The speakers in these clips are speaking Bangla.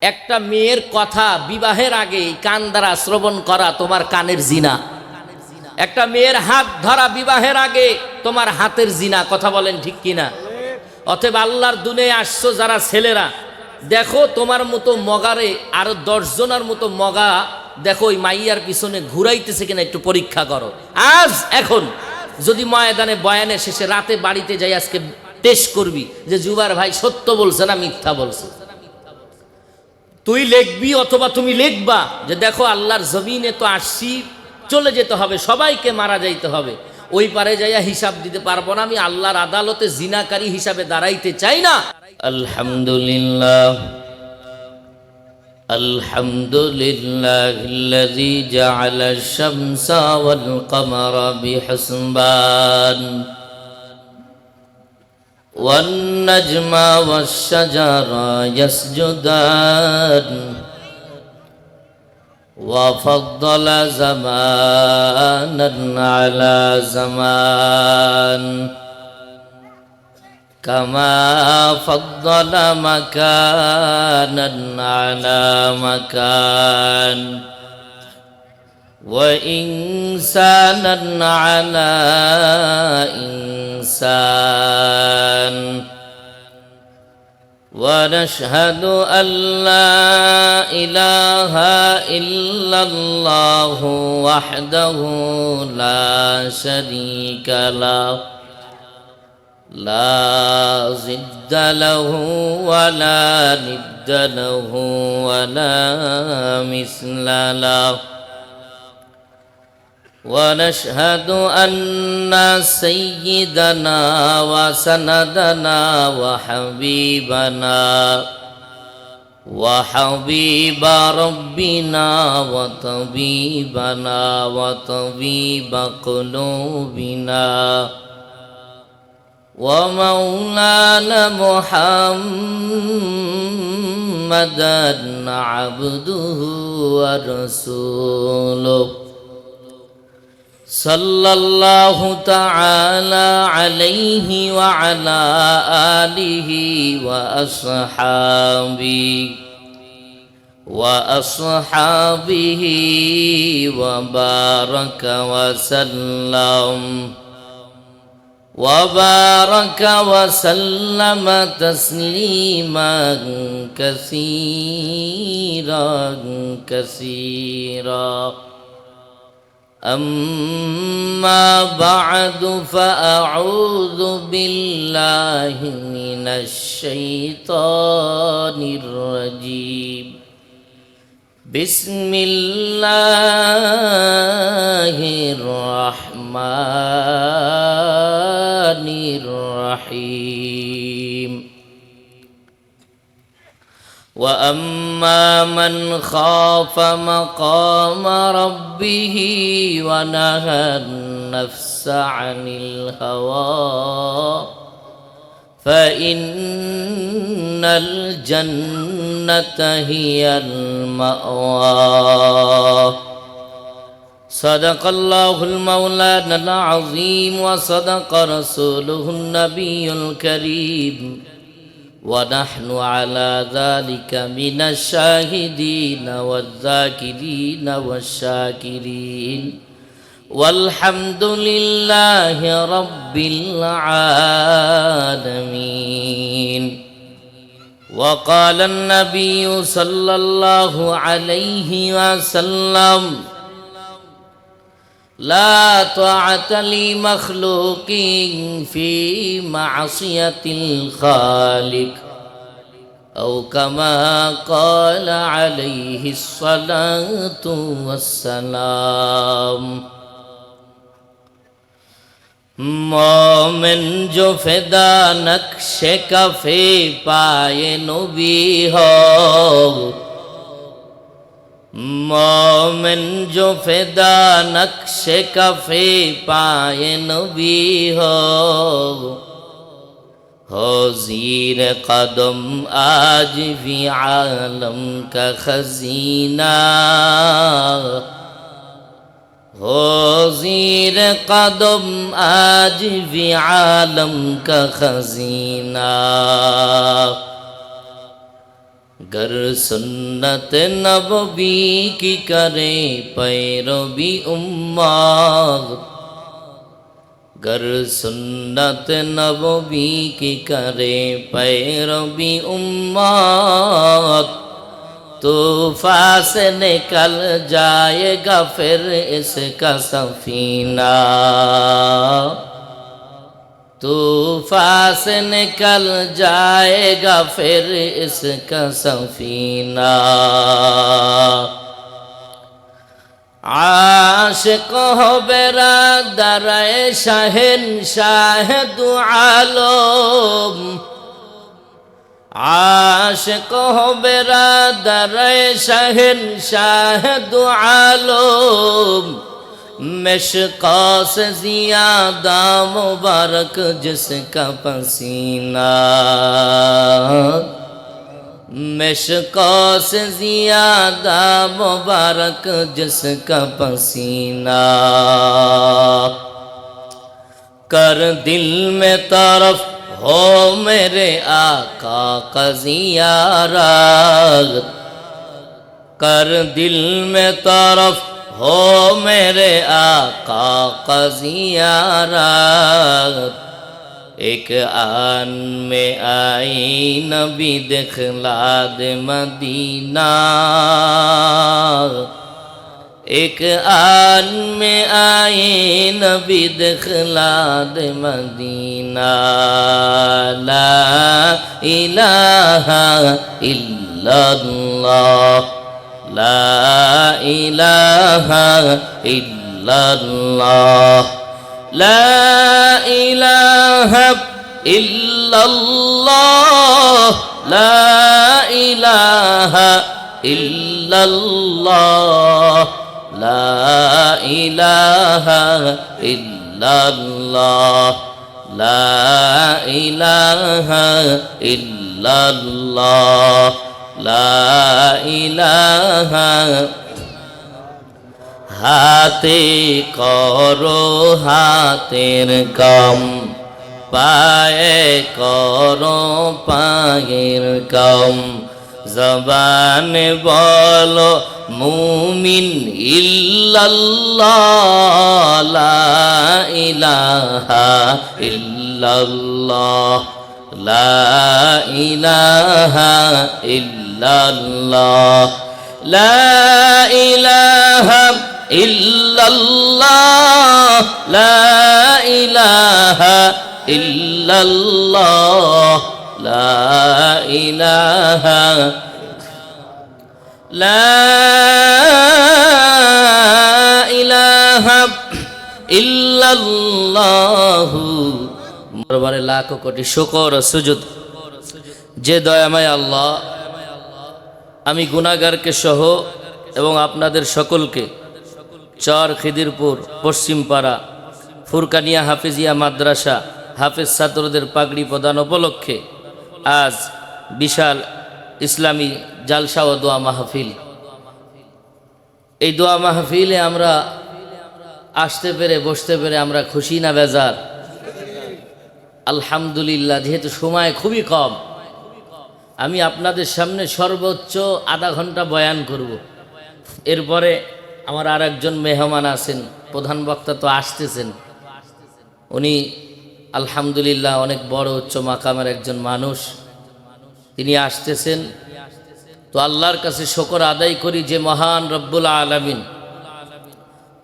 একটা মেয়ের কথা বিবাহের আগে কান দ্বারা শ্রবণ করা তোমার কানের জিনা। একটা মেয়ের হাত ধরা বিবাহের আগে তোমার হাতের জিনা। কথা বলেন ঠিক কিনা? অতএব আল্লাহর দুনিয়ায় আসছো যারা ছেলেরা, দেখো তোমার মতো মগারে আরো 10 জনের মতো মগা দেখো ওই মাইয়ার পিছনে ঘুরাইতেছে কিনা একটু পরীক্ষা করো। আজ এখন যদি ময়দানে বয়ানের শেষে রাতে বাড়িতে যাই আজকে টেস্ট করবি যে জুবার ভাই সত্য বলছে না মিথ্যা বলছে। তুই লিখবি অথবা তুমি লিখবা যে দেখো আল্লাহর জমিনে তো আসছি, চলে যেতে হবে, সবাইকে মারা যাইতে হবে, ওই পারে যাইয়া হিসাব দিতে পারবো না, আমি আল্লাহর আদালতে জিনাকারী হিসাবে দাঁড়াইতে চাই না। আলহামদুলিল্লাহ আলহামদুলিল্লাহিল্লাযী জাআলা আশ-শামসা ওয়াল কমারা বিহিসবান والنجم والشجر يسجدان وفضل زمانا على زمان كما فضل مكانا على مكان وإنسانا على إنسان ونشهد أن لا إله إلا الله وحده لا شريك له لا ضد له ولا ند له ولا مثل له ونشهد أن سيدنا وسندنا وحبيب ربنا وطبيبنا وطبيب قلوبنا ومولانا محمدا عبده ورسوله صلى الله تعالى عليه وعلى آله وأصحابه وبارك وسلم تسليما كثيرا أما بعد فأعوذ بالله من الشيطان الرجيم بسم الله الرحمن الرحيم وأما من خاف مقام ربه ونهى النفس عن الهوى فإن الجنة هي المأوى صدق الله المولانا العظيم وصدق رسوله النبي الكريم ونحن على ذلك من الشاهدين والذاكرين والشاكرين والحمد لله رب العالمين وقال النبي صلى الله عليه وسلم لا طاعة لمخلوق في معصية الخالق أو كما قال عليه الصلاة والسلام मोमिन जो फिदा नक्शे कफे पाए नबी हो मोमिन जो फिदा नक्शे कफे पाए नबी हो ज़ीर कदम आज भी आलम का खजीना हो ज़ीर कदम आज भी आलम का खजीना गर सुन्नत नबवी की करे पैरवी उम्मत, गर सुन्नत नबवी की करे पैरवी उम्मत, तूफा से निकल जाएगा फिर इसका सफीना, तूफा से निकल जाएगा फिर इसका सफीना। आशिक हो बेरादर शहंशाह दो आलम, आशिक हो बेरादर शहंशाह दो आलम, मिश्का से ज़ियादा मुबारक जिसका पसीना, मिश्का से ज़ियादा मुबारक जिसका पसीना। कर दिल में तरफ हो मेरे आका का ज़ियारत, कर दिल में तरफ हो मेरे आका का ज़ियारत। एक आन में आई नबी दिखला दे मदीना, एक आन में आई नबी दिखला दे मदीना। ला इलाहा इल्लल्लाह, ला इलाहा इल्लल्लाह, ला इलाहा इल्लल्लाह, ला इलाहा इल्लल्लाह, ला इलाहा इल्लल्लाह, ला इलाहा इल्लल्लाह, ला इलाहा। हाथे करो हाथेर कम, पाए करो पाয়ের कम, जबान बोलो मुमिन इल्लल्लाह, ला इलाहा इल्लल्लाह, ला इलाहा इल्लल्लाह, ला इलाहा इल्लल्लाह, ला इलाहा इल्लल्लाह, ला इलाहा, ला इलाहा इल्लल्लाह। দরবারে লাখ কোটি শুকর ও সুজুদ যে দয়াময় আল্লাহ, আমি গুনাহগারকে সহ এবং আপনাদের সকলকে চর খিদিরপুর পশ্চিমপাড়া ফুরকানিয়া হাফিজিয়া মাদ্রাসা হাফেজ ছাত্রদের পাগড়ি প্রদান উপলক্ষে আজ বিশাল ইসলামী জালসা ও দোয়া মাহফিল। এই দোয়া মাহফিলে আমরা আসতে পেরে বসতে পেরে আমরা খুশি না বেজার? আলহামদুলিল্লাহ। যেহেতু সময় খুবই কম, আমি আপনাদের সামনে সর্বোচ্চ আধা ঘন্টা বয়ান করব। এরপরে আমার আর একজন মেহমান আছেন, প্রধান বক্তা তো আসতেছেন, উনি আলহামদুলিল্লাহ অনেক বড় উচ্চ মাকামের একজন মানুষ, তিনি আসতেছেন। তো আল্লাহর কাছে শুকর আদায় করি যে মহান রব্বুল আলামিন,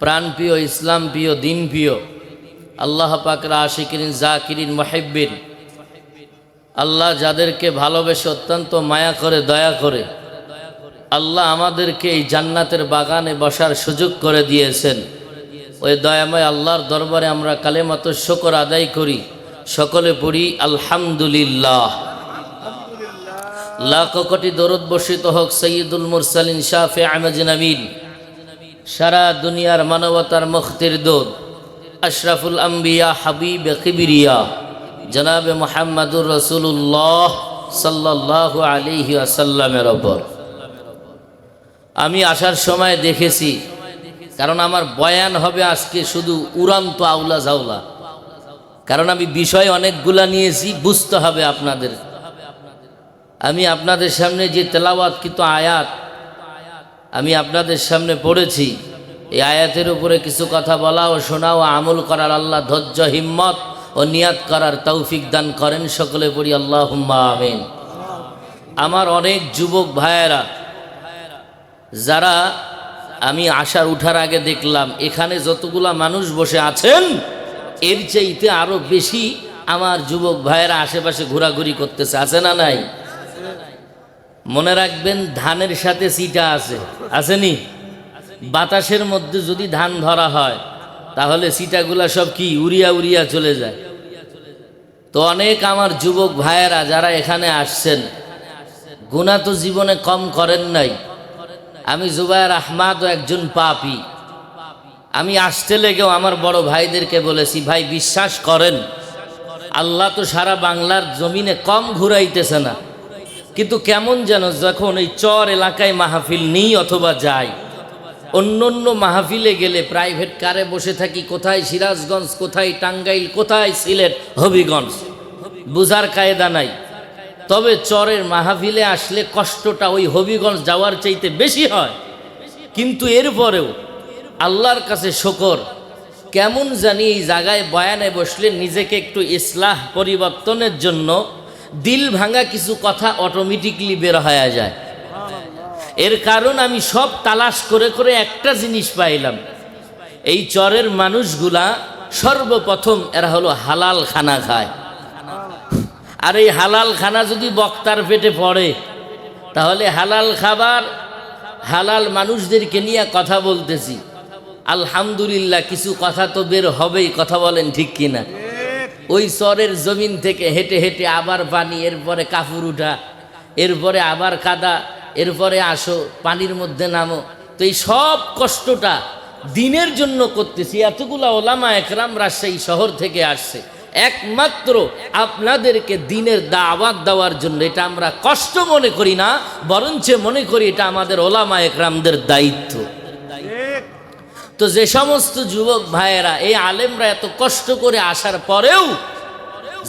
প্রাণপ্রিয়, ইসলাম প্রিয়, দিন প্রিয় আল্লাহ পাকের আশিকিন জাকিরিন মুহিব্বিন, আল্লাহ যাদেরকে ভালোবেসে অত্যন্ত মায়া করে দয়া করে আল্লাহ আমাদেরকে এই জান্নাতের বাগানে বসার সুযোগ করে দিয়েছেন। ওই দয়াময় আল্লাহর দরবারে আমরা কালেমাত শুকর আদায় করি, সকলে পড়ি আলহামদুলিল্লাহ। লাখ কোটি দরুদ বর্ষিত হোক সৈয়দুল মুরসালিন শাফি আহমদ নবীন, সারা দুনিয়ার মানবতার মুক্তির দূত আশরাফুল আম্বিয়া হাবিব কিবরিয়া জনাবে মুহাম্মদুর রাসূলুল্লাহ সাল্লাল্লাহু আলাইহি ওয়াসাল্লামের ওপর। আমি আসার সময় দেখেছি, কারণ আমার বয়ান হবে আজকে শুধু উড়ান্ত আউলা জাউলা, কারণ আমি বিষয় অনেকগুলা নিয়েছি, বুঝতে হবে আপনাদের। আমি আপনাদের সামনে যে তেলাওয়াতকৃত আয়াত আমি আপনাদের সামনে পড়েছি, এই আয়াতের উপরে কিছু কথা বলা ও শোনা ও আমল করার আল্লাহ ধৈর্য, হিম্মত ও নিয়াত করার তৌফিক দান করেন। সকলে পড়ি আল্লাহুম্মা আমিন। আমার অনেক যুবক ভাইয়েরা যারা আমি আসার উঠার আগে দেখলাম এখানে যতগুলা মানুষ বসে আছেন এর চাইতে আরো বেশি আমার যুবক ভাইয়েরা আশেপাশে ঘোরাঘুরি করতেছে, আছে না নাই? মনে রাখবেন ধানের সাথে চিটা আছে, আসেনি? বাতাসের মধ্যে যদি ধান ধরা হয় তাহলে চিটাগুলা সব কি উড়িয়া উড়িয়া চলে যায়। তো অনেক আমার যুবক ভাইয়েরা যারা এখানে আসছেন গুনাহ তো জীবনে কম করেন নাই। আমি জুবায়ের আহমদও একজন পাপী। আমি আসতে লেগেও আমার বড় ভাইদেরকে বলেছি, ভাই বিশ্বাস করেন আল্লাহ তো সারা বাংলার জমিনে কম ঘুরাইতেছে না, কিন্তু কেমন যেন যখন এই চর এলাকায় মাহফিল নেই অথবা যাই, অন্য অন্য মাহফিলে গেলে প্রাইভেট কারে বসে থাকি, কোথায় সিরাজগঞ্জ, কোথায় টাঙ্গাইল, কোথায় সিলেট, হবিগঞ্জ, বুঝার কায়দা নাই। তবে চরের মাহফিলে আসলে কষ্টটা ওই হবিগঞ্জ যাওয়ার চাইতে বেশি হয়। কিন্তু এরপরেও আল্লাহর কাছে শুকর, কেমন জানি এই জায়গায় বয়ানে বসলে নিজেকে একটু ইসলাহ পরিবর্তনের জন্য দিল ভাঙা কিছু কথা অটোমেটিকলি বের হয়ে যায়। এর কারণ আমি সব তালাশ করে করে একটা জিনিস পাইলাম, এই চরের মানুষগুলা সর্বপ্রথম এরা হলো হালাল খানা খায়। আর এই হালাল খানা যদি বক্তার পেটে পড়ে তাহলে হালাল খাবার, হালাল মানুষদেরকে নিয়ে কথা বলতেছি, আলহামদুলিল্লাহ কিছু কথা তো বের হবেই, কথা বলেন ঠিক কিনা? ওই চরের জমিন থেকে হেঁটে হেঁটে আবার পানি, এরপরে কাপড় উঠা, এরপরে আবার কাদা, এরপরে আসো পানির মধ্যে নামো। তো এই সব কষ্টটা দিনের জন্য করতেছি। এতগুলা ওলামা একরাম রাজশাহী শহর থেকে আসছে একমাত্র আপনাদেরকে দিনের দাওয়াত দেওয়ার জন্য। এটা আমরা কষ্ট মনে করি না, বরঞ্চ মনে করি এটা আমাদের ওলামা একরামদের দায়িত্ব। তো যে সমস্ত যুবক ভাইয়েরা, এই আলেমরা এত কষ্ট করে আসার পরেও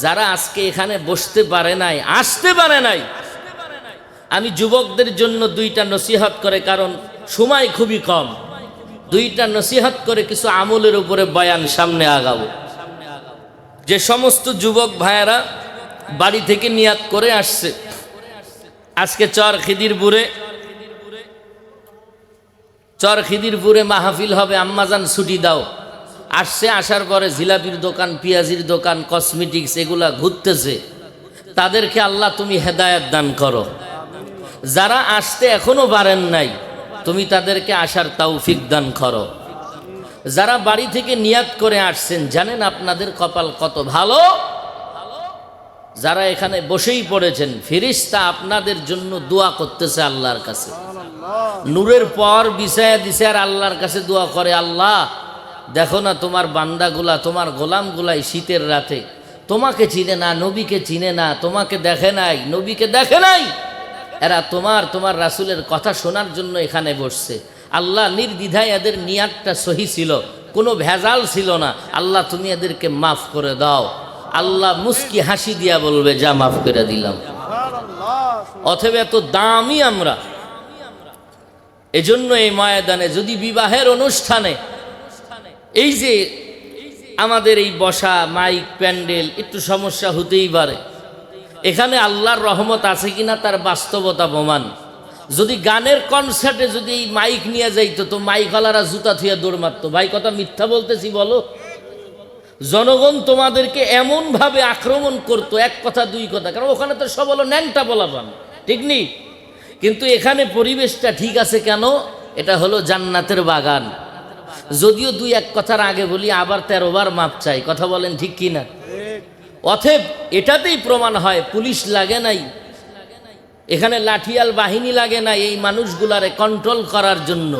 যারা আজকে এখানে বসতে পারে নাই, আসতে পারে নাই, আমি যুবকদের জন্য দুইটা নসিহত করে, কারণ সময় খুবই কম, দুইটা নসিহত করে কিছু আমলের উপরে বয়ান সামনে আগাবো। যে সমস্ত যুবক ভাইয়েরা বাড়ি থেকে নিয়াত করে আসছে আজকে চর খিদিরপুরে মাহফিল হবে, আম্মাজান ছুটি দাও, আসছে, আসার পরে জিলাপির দোকান, পেঁয়াজির দোকান, কসমেটিক্স এগুলা ঘুরতেছে, তাদেরকে আল্লাহ তুমি হেদায়েত দান করো। যারা আসতে এখনো পারেন নাই তুমি তাদেরকে আসার তৌফিক দান করো। যারা বাড়ি থেকে নিয়াত করে আসছেন জানেন আপনাদের কপাল কত ভালো, যারা এখানে বসেই পড়েছেন ফেরেশতা আপনাদের জন্য দোয়া করতেছে আল্লাহর কাছে, নূরের পর বিছায়া দিছে আর আল্লাহর কাছে দোয়া করে, আল্লাহ দেখো না তোমার বান্দাগুলা, তোমার গোলামগুলাই শীতের রাতে তোমাকে চিনে না, নবীকে চিনে না, তোমাকে দেখে নাই, নবীকে দেখে নাই, এরা তোমার রাসূলের কথা শোনার জন্য এখানে বসছে। আল্লাহ নির্দ্বিধায় এদের নিয়াতটা সহি ছিল, কোনো ভেজাল ছিল না, আল্লাহ তুমি এদেরকে মাফ করে দাও। আল্লাহ মুস্কি হাসি দিয়া বলবে যা মাফ করে দিলাম। অথবা এত দামি আমরা, এজন্য এই ময়দানে যদি বিবাহের অনুষ্ঠানে এই যে আমাদের এই বসা মাইক প্যান্ডেল একটু সমস্যা হতেই পারে, এখানে আল্লাহর রহমত আছে কিনা তার বাস্তবতা প্রমাণ। যদি গানের কনসার্টে যদি এই মাইক নিয়ে যাইতো তো মাইকওয়ালারা জুতা থুয়া দৌড় মারতো। ভাই কথা মিথ্যা বলতেছি বলো? জনগণ তোমাদেরকে এমনভাবে আক্রমণ করতো, এক কথা দুই কথা, কারণ ওখানে তো সব হলো ন্যাংটা বলাবান, ঠিক নেই? কিন্তু এখানে পরিবেশটা ঠিক আছে কেন? এটা হলো জান্নাতের বাগান। যদিও দুই এক কথার আগে বলি আবার 13 বার মাপ চাই, কথা বলেন ঠিক কিনা? অতএব এটাতেই প্রমাণ হয় পুলিশ লাগে নাই, এখানে লাঠিয়াল বাহিনী লাগে না এই মানুষগুলারে কন্ট্রোল করার জন্য।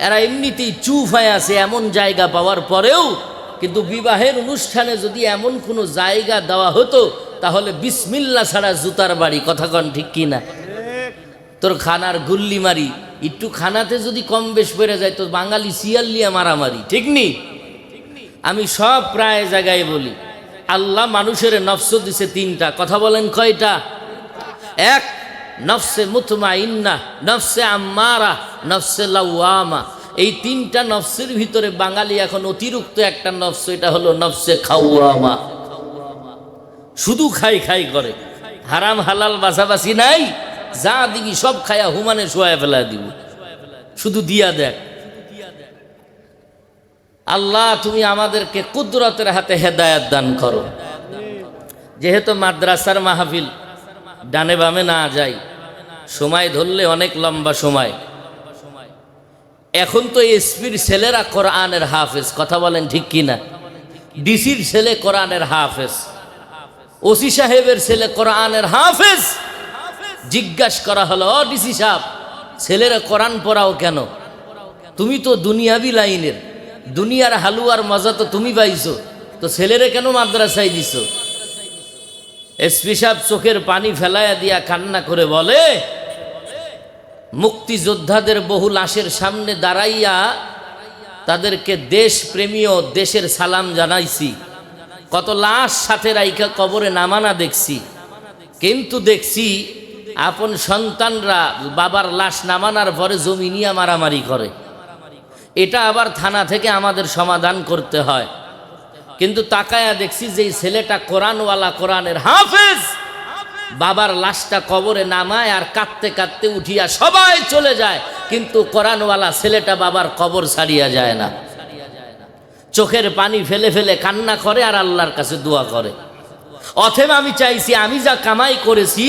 এরা এমনিতেই চুপ হয়ে আছে এমন জায়গা পাওয়ার পরেও। কিন্তু বিবাহের অনুষ্ঠানে যদি এমন কোনো জায়গা দেওয়া হতো তাহলে বিসমিল্লাহ ছাড়া জুতার বাড়ি, কথা কন ঠিক কিনা? তোর খানার গুল্লি মারি, একটু খানাতে যদি কম বেশ বেড়ে যায় তো বাঙালি শিয়াল্লিয়া মারামারি, ঠিক নি? আমি সব প্রায় জায়গায় বলি আল্লাহ মানুষের নফস দিছে 3টা, কথা বলেন কয়টা? এক নফসে মুতমাইন্না, নফসে আম্মারা, নফসে লাওয়ামা। এই তিনটা নফসের ভিতরে বাঙালি এখন অতিরিক্ত একটা নফস, এটা হলো নফসে খাওয়ামা। শুধু খাই খাই করে, হারাম হালাল বাছাবাছি নাই, যা দিবি সব খায়া হুমানে শোয়া ফেলা দিব, শুধু দিয়া দেখ। আল্লাহ তুমি আমাদেরকে কুদরতের হাতে হেদায়েত দান করো। যেহেতু মাদ্রাসার মাহফিল, ডানে বামে না যাই, সময় ধরলে অনেক লম্বা সময়। এখন তো এসপির ছেলেরা কোরআনের হাফেজ, কথা বলেন ঠিক কিনা? ডিসির ছেলে কোরআনের হাফেজ, ওসি সাহেবের ছেলে কোরআনের হাফেজ। জিজ্ঞাসা করা হলো, ও ডিসি সাহেব, ছেলেরা কোরআন পড়াও কেন? তুমি তো দুনিয়াবি লাইনের, দুনিয়ার হালুয়ার মজা তো তুমি পাইছো, তো ছেলেরা কেন মাদ্রাসায় দিছো? এসপি সাহেব চোখের পানি ফেলাইয়া দিয়া কান্না করে বলে, মুক্তিযোদ্ধাদের বহু লাশের সামনে দাঁড়াইয়া তাদেরকে দেশ প্রেমীয় দেশের সালাম জানাইছি, কত লাশ সাথে রাইখা কবরে নামানা দেখছি, কিন্তু দেখছি আপন সন্তানরা বাবার লাশ নামানোর পরে জমি নিয়ে মারামারি করে। এটা আবার থানা থেকে আমাদের সমাধান করতে হয়। কিন্তু তাকায়া দেখছি যে ছেলেটা কোরআনওয়ালা, কোরআনের হাফেজ, বাবার লাশটা কবরে নামায় আর কাঁদতে কাঁদতে উঠিয়া সবাই চলে যায়, কিন্তু কোরআনওয়ালা ছেলেটা বাবার কবর ছাড়িয়া যায় না। চোখের পানি ফেলে ফেলে কান্না করে আর আল্লাহর কাছে দোয়া করে। অথবা আমি চাইছি, আমি যা কামাই করেছি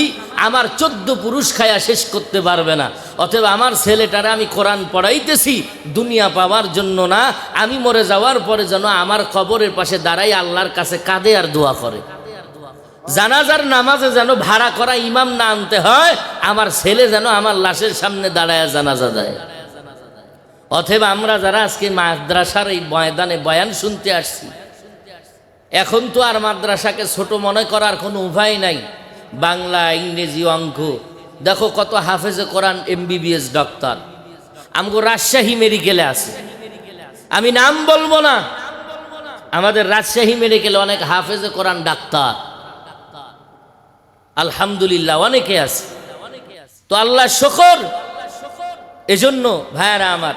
আমার 14 পুরুষ খায়া শেষ করতে পারবে না, অথবা আমার ছেলেটারা আমি কোরআন পড়াইতেছি দুনিয়া পাওয়ার জন্য না, আমি মরে যাওয়ার পরে যেন আমার কবরের পাশে দাঁড়াই আল্লাহর কাছে কাঁদে আর দোয়া করে। জানাজার নামাজে যেন ভাড়া করা ইমাম না আনতে হয়, আমার ছেলে যেন আমার লাশের সামনে দাঁড়ায় জানাজা দেয়। অথবা আমরা যারা আজকে মাদ্রাসার এই ময়দানে বয়ান শুনতে আসছি, এখন তো আর মাদ্রাসাকে ছোট মনে করার কোনো উপায় নাই। বাংলা, ইংরেজি, অঙ্ক, দেখো কত হাফেজে কোরআন MBBS ডক্টর আমগো রাজশাহী মেডিকেলে আছে। আমি নাম বলবো না, আমাদের রাজশাহী মেডিকেলে অনেক হাফেজে কোরআন ডাক্তার আলহামদুলিল্লাহ অনেকে আছে। তো আল্লাহ শুকর। এজন্য ভাইয়ারা আমার,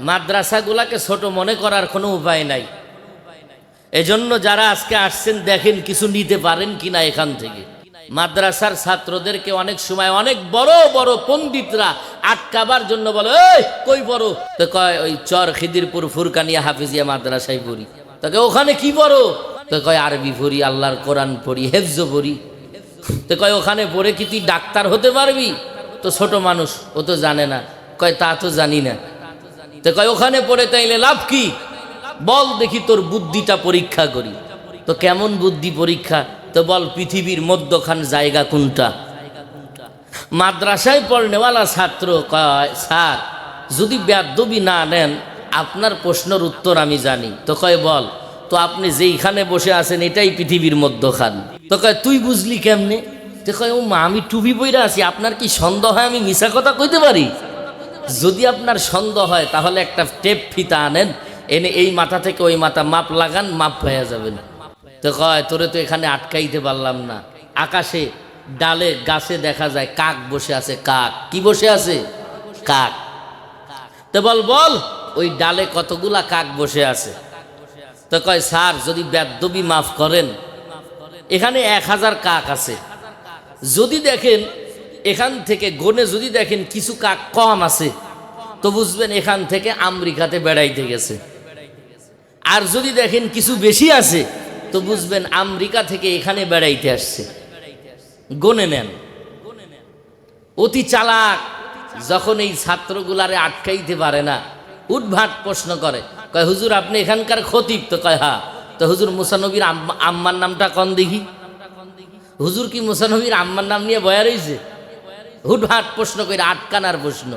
মাদ্রাসাগুলাকে ছোট মনে করার কোনো উপায় নাই। এজন্য যারা আজকে আসছেন দেখেন কিছু নিতে পারেন কিনা এখান থেকে। মাদ্রাসার ছাত্রদেরকে অনেক সময় অনেক বড় বড় পণ্ডিতরা আটকাবার জন্য বলে, এই কই পড়ো? তো কয় ওই চর খিদিরপুর ফুরকানিয়া হাফিজিয়া মাদ্রাসায় পড়ি। তোকে ওখানে কি পড়ো? তো কয় আরবি পড়ি, আল্লাহর কোরআন পড়ি, হেফজ পড়ি। তো কয় ওখানে পড়ে কি তুই ডাক্তার হতে পারবি? তো ছোট মানুষ, ও তো জানে না। কয় তা তো জানি না। তো কয় ওখানে পড়ে তাইলে লাভ কি? বল দেখি তোর বুদ্ধিটা পরীক্ষা করি। তো কেমন বুদ্ধি পরীক্ষা? তো বল পৃথিবীর মধ্যখান জায়গা কোনটা? মাদ্রাসায় পড়নেওয়ালা ছাত্র কয়, স্যার যদি বেয়াদবি না নেন আপনার প্রশ্নের উত্তর আমি জানি। তো কয় বল। তো আপনি যেইখানে বসে আছেন এটাই পৃথিবীর মধ্যখান। তো কয় তুই বুঝলি কেমনে? তো কয় ও মা, আমি টুপি পইরা আছি, আপনার কি সন্দেহ হয় আমি মিছা কথা কইতে পারি? যদি আপনার সন্দেহ হয় তাহলে একটা টেপ ফিতা আনেন, এনে এই মাথা থেকে ওই মাথা মাপ লাগান, মাপ হয়ে যাবেন। তো কয় তোরে তো এখানে আটকাইতে পারলাম না। আকাশে ডালে গাছে দেখা যায় কাক বসে আছে। কাক কি বসে আছে? কাক। তো বল বল ওই ডালে কতগুলা কাক বসে আছে? তো কয় স্যার যদি বেয়াদবি মাফ করেন, এখানে 1000 কাক আছে। যদি দেখেন এখান থেকে গনে যদি দেখেন কিছু কাক কম আছে, তো বুঝবেন এখান থেকে আমেরিকাতে বেড়াইতে গেছে। আর যদি দেখেন কিছু বেশি আছে, তো বুঝবেন আমেরিকা থেকে এখানে বেড়াইতে আসছে। গনে নেন। অতি চালাক। যখন এই ছাত্রগুলারে আটকাইতে পারে না, উদ্ভাট প্রশ্ন করে, কয় হুজুর আপনি এখানকার খতিব? তো কয় হ্যাঁ। তো হুজুর মুসা নবীর আম্মার নামটা কন দেখি। হুজুর কি মুসা নবীর আম্মার নাম নিয়ে বয়া রয়েছে? হুটহাট প্রশ্ন করে আটকানার প্রশ্ন।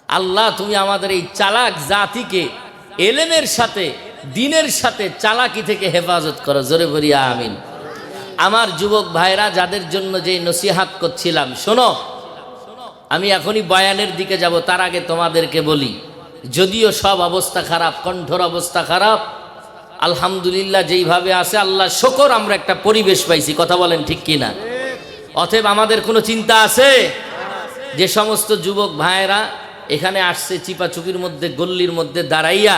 আল্লাহ তুমি আমাদের এই চালাক জাতিকে এলেমের সাথে দিনের সাথে চালাকি থেকে হেফাজত করো, জোরে বলি আমিন। আমার যুবক ভাইরা যাদের জন্য যে নসিহাত করছিলাম, শোনো, আমি এখনই বয়ানের দিকে যাব, তার আগে তোমাদেরকে বলি, যদিও সব অবস্থা খারাপ, কণ্ঠর অবস্থা খারাপ, আলহামদুলিল্লাহ যেইভাবে আছে আল্লাহ শুকর আমরা একটা পরিবেশ পাইছি, কথা বলেন ঠিক কিনা? অতএব আমাদের কোনো চিন্তা আছে? যে সমস্ত যুবক ভাইয়েরা এখানে আসছে চিপাচুপির মধ্যে গল্লির মধ্যে দাঁড়াইয়া,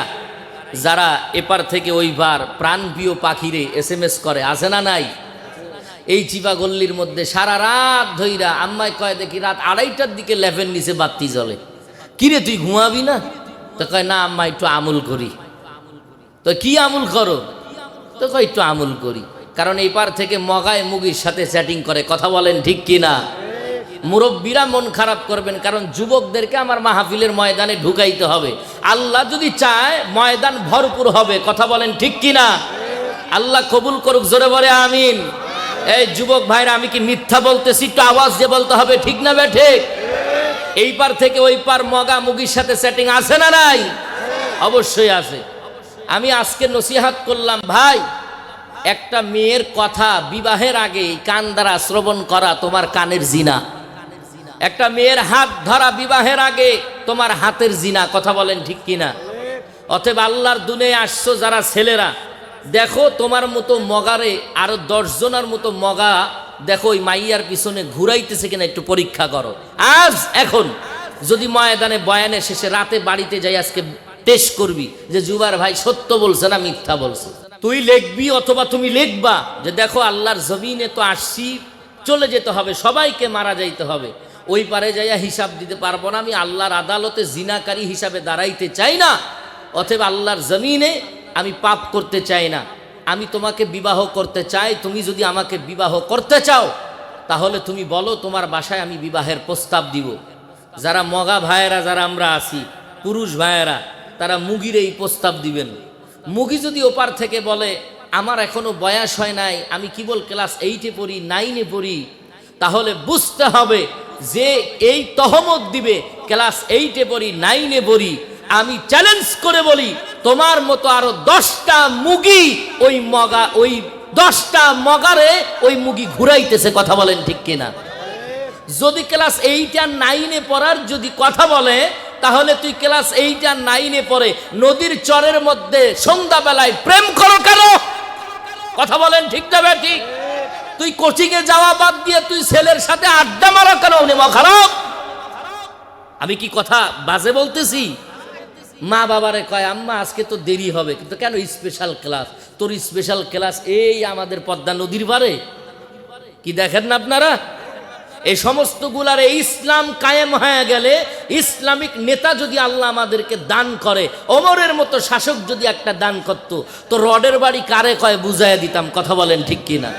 যারা এপার থেকে ওই পার প্রাণপ্রিয় পাখিরে SMS করে, আছে না নাই? এই চিপা গল্লির মধ্যে সারা রাত ধইরা আম্মাই কয় দেখি রাত 2:30টার দিকে লেফের নিচে বাতি জ্বলে। কিরে তুই ঘুমাবি না? তো কয় না আম্মা একটু আমল করি। তো কি আমল করো? তো কয় একটু আমল করি। কারণ এই পার থেকে মগায় মুগির সাথে চ্যাটিং করে। কথা বলেন ঠিক কিনা? মুরব্বীরা মন খারাপ করবেন, কারণ যুবকদেরকে আমার মাহফিলের ময়দানে ঢুকাইতে হবে। আল্লাহ যদি চায় ময়দান ভরপুর হবে। কথা বলেন ঠিক কিনা? আল্লাহ কবুল করুক, জোরে বলে আমিন। এই যুবক ভাইরা, আমি কি মিথ্যা বলতেছি? একটু আওয়াজ দিয়ে বলতে হবে, ঠিক না বে ঠিক? এই পার থেকে ওই পার মগা মুগির সাথে সেটিং আছে না নাই? অবশ্যই আছে। আমি আজকে নসিহাত করলাম, ভাই একটা মেয়ের কথা বিবাহের আগে কান দ্বারা শ্রবণ করা তোমার কানের জিনা। একটা মেয়ের হাত ধরা বিবাহের আগে তোমার হাতের জিনা। কথা বলেন ঠিক কিনা? অতএব আল্লাহর দুনিয়ায় আসছো যারা ছেলেরা, দেখো তোমার মতো মগারে আরো 10 জনের মতো মগা দেখো ওই মাইয়ার পিছনে ঘুরাইতেছে কিনা একটু পরীক্ষা করো। আজ এখন যদি ময়দানে বয়ানে শেষে রাতে বাড়িতে যাই আজকে টেস্ট করবি যে জুবার ভাই সত্য বলছে না মিথ্যা বলছে। তুই লিখবি অথবা তুমি লিখবা যে দেখো আল্লাহর জমিনে তো আসছি, চলে যেতে হবে, সবাইকে মারা যাইতে হবে। ওই পারে যাইয়া হিসাব দিতে পারবো না, আমি আল্লাহর আদালতে জিনাকারী হিসাবে দাঁড়াইতে চাই না। অতএব আল্লাহর জমিনে আমি পাপ করতে চাই না, আমি তোমাকে বিবাহ করতে চাই। তুমি যদি আমাকে বিবাহ করতে চাও তাহলে তুমি বলো, তোমার বাসায় আমি বিবাহের প্রস্তাব দিব। যারা মগা ভাইয়েরা, যারা আমরা আছি পুরুষ ভাইয়েরা, তারা মুগির এই প্রস্তাব দিবেন। মুগি যদি ওপার থেকে বলে আমার এখনো বয়স হয় নাই, আমি কেবল ক্লাস 8-এ পড়ি, 9-এ পড়ি, তাহলে বুঝতে হবে যে এই তহমত দিবে ক্লাস 8-এ পড়ি, 9-এ পড়ি। আমি চ্যালেঞ্জ করে বলি, তোমার মতো আরো 10টা মুগি ওই মগা, ওই 10টা মগারে ওই মুগি ঘুরাইতেছে। কথা বলেন ঠিক কিনা? যদি ক্লাস 8 আর 9-এ পড়ার যদি কথা বলে, তাহলে তুই ক্লাস 8 আর 9-এ পড়ে নদীর চরের মধ্যে সন্ধ্যাবেলায় প্রেম করো কেন? কথা বলেন ঠিক না ঠিক? তুই কোচিংয়ে যাওয়া বাদ দিয়ে তুই ছেলের সাথে আড্ডা মারো কেন? খারাপ। আমি কি কথা বাজে বলতেছি? মা বাবারে কয় আম্মা আজকে তো দেরি হবে, কিন্তু কেন? Special class. তোর স্পেশাল ক্লাস এই আমাদের পদ্মা নদীর পারে। কি দেখেন না আপনারা? এই সমস্ত গুলারে ইসলাম কায়েম হয়ে গেলে, ইসলামিক নেতা যদি আল্লাহ আমাদেরকে দান করে, ওমরের মতো শাসক যদি একটা দান করতো, তো রডের বাড়ি কারে কয় বুঝাইয়া দিতাম। কথা বলেন ঠিক কিনা?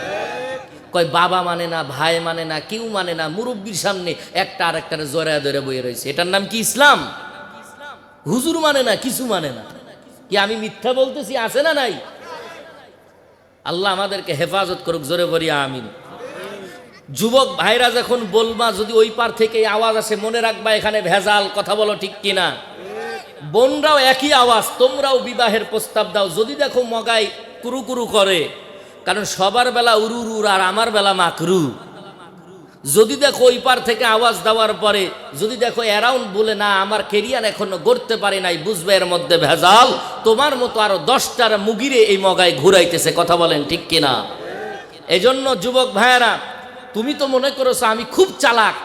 কয় বাবা মানে না, ভাই মানে না, কেউ মানে না, মুরব্বীর সামনে একটা আর একটা জোরে ধরে বয়ে রয়েছে। এটার নাম কি ইসলাম? হুজুর মানে না, কিছু মানে না। কি আমি মিথ্যা বলতেছি? আছে না নাই? আল্লাহ আমাদেরকে হেফাজত করুক, জোরে বলি আমিন। যুবক ভাইরা যখন বলবা, যদি ওই পার থেকে আওয়াজ আসে, মনে রাখবা এখানে ভেজাল। কথা বলো ঠিক কিনা? বোনরাও একই আওয়াজ, তোমরাও বিবাহের প্রস্তাব দাও। যদি দেখো মগাই কুরু কুরু করে, কারণ সবার বেলা উরু আর আমার বেলা মাকরু। যদি দেখো ওই পার থেকে আওয়াজ দেওয়ার পরে যদি দেখো অ্যারাউন্ড বলে না আমার কেরিয়ার এখনো গড়তে পারে নাই, বুঝবে এর মধ্যে ভেজাল। তোমার মতো আরো 10টার মুগিরে এই মগায় ঘুরাইতেছে। কথা বলেন ঠিক কিনা? এজন্য যুবক ভাইয়েরা, তুমি তো মনে করছো আমি খুব চালাক,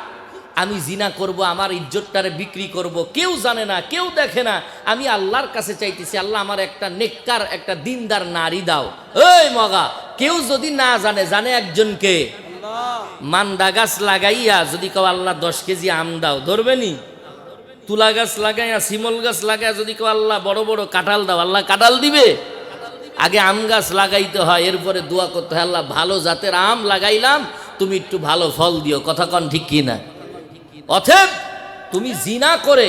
আমি জিনা করব, আমার ইজ্জতটারে বিক্রি করব, কেউ জানে না, কেউ দেখে না। আমি আল্লাহর কাছে চাইতেছি, আল্লাহ আমার একটা নেককার, একটা দিনদার নারী দাও। এই মগা, কেউ যদি না জানে, জানে একজনকে। মান্দা গাছ লাগাইয়া যদি কেউ আল্লাহ 10 কেজি আম দাও, ধরবেনি? তুলা গাছ লাগাইয়া, শিমল গাছ লাগাইয়া যদি কেউ আল্লাহ বড় বড় কাঁঠাল দাও, আল্লাহ কাঁঠাল দিবে? আগে আম গাছ লাগাইতে হয়, এরপরে দোয়া করতে হয়, আল্লাহ ভালো জাতের আম লাগাইলাম, তুমি একটু ভালো ফল দিও। কথা কন ঠিক কিনা? অতএব তুমি জিনা করে,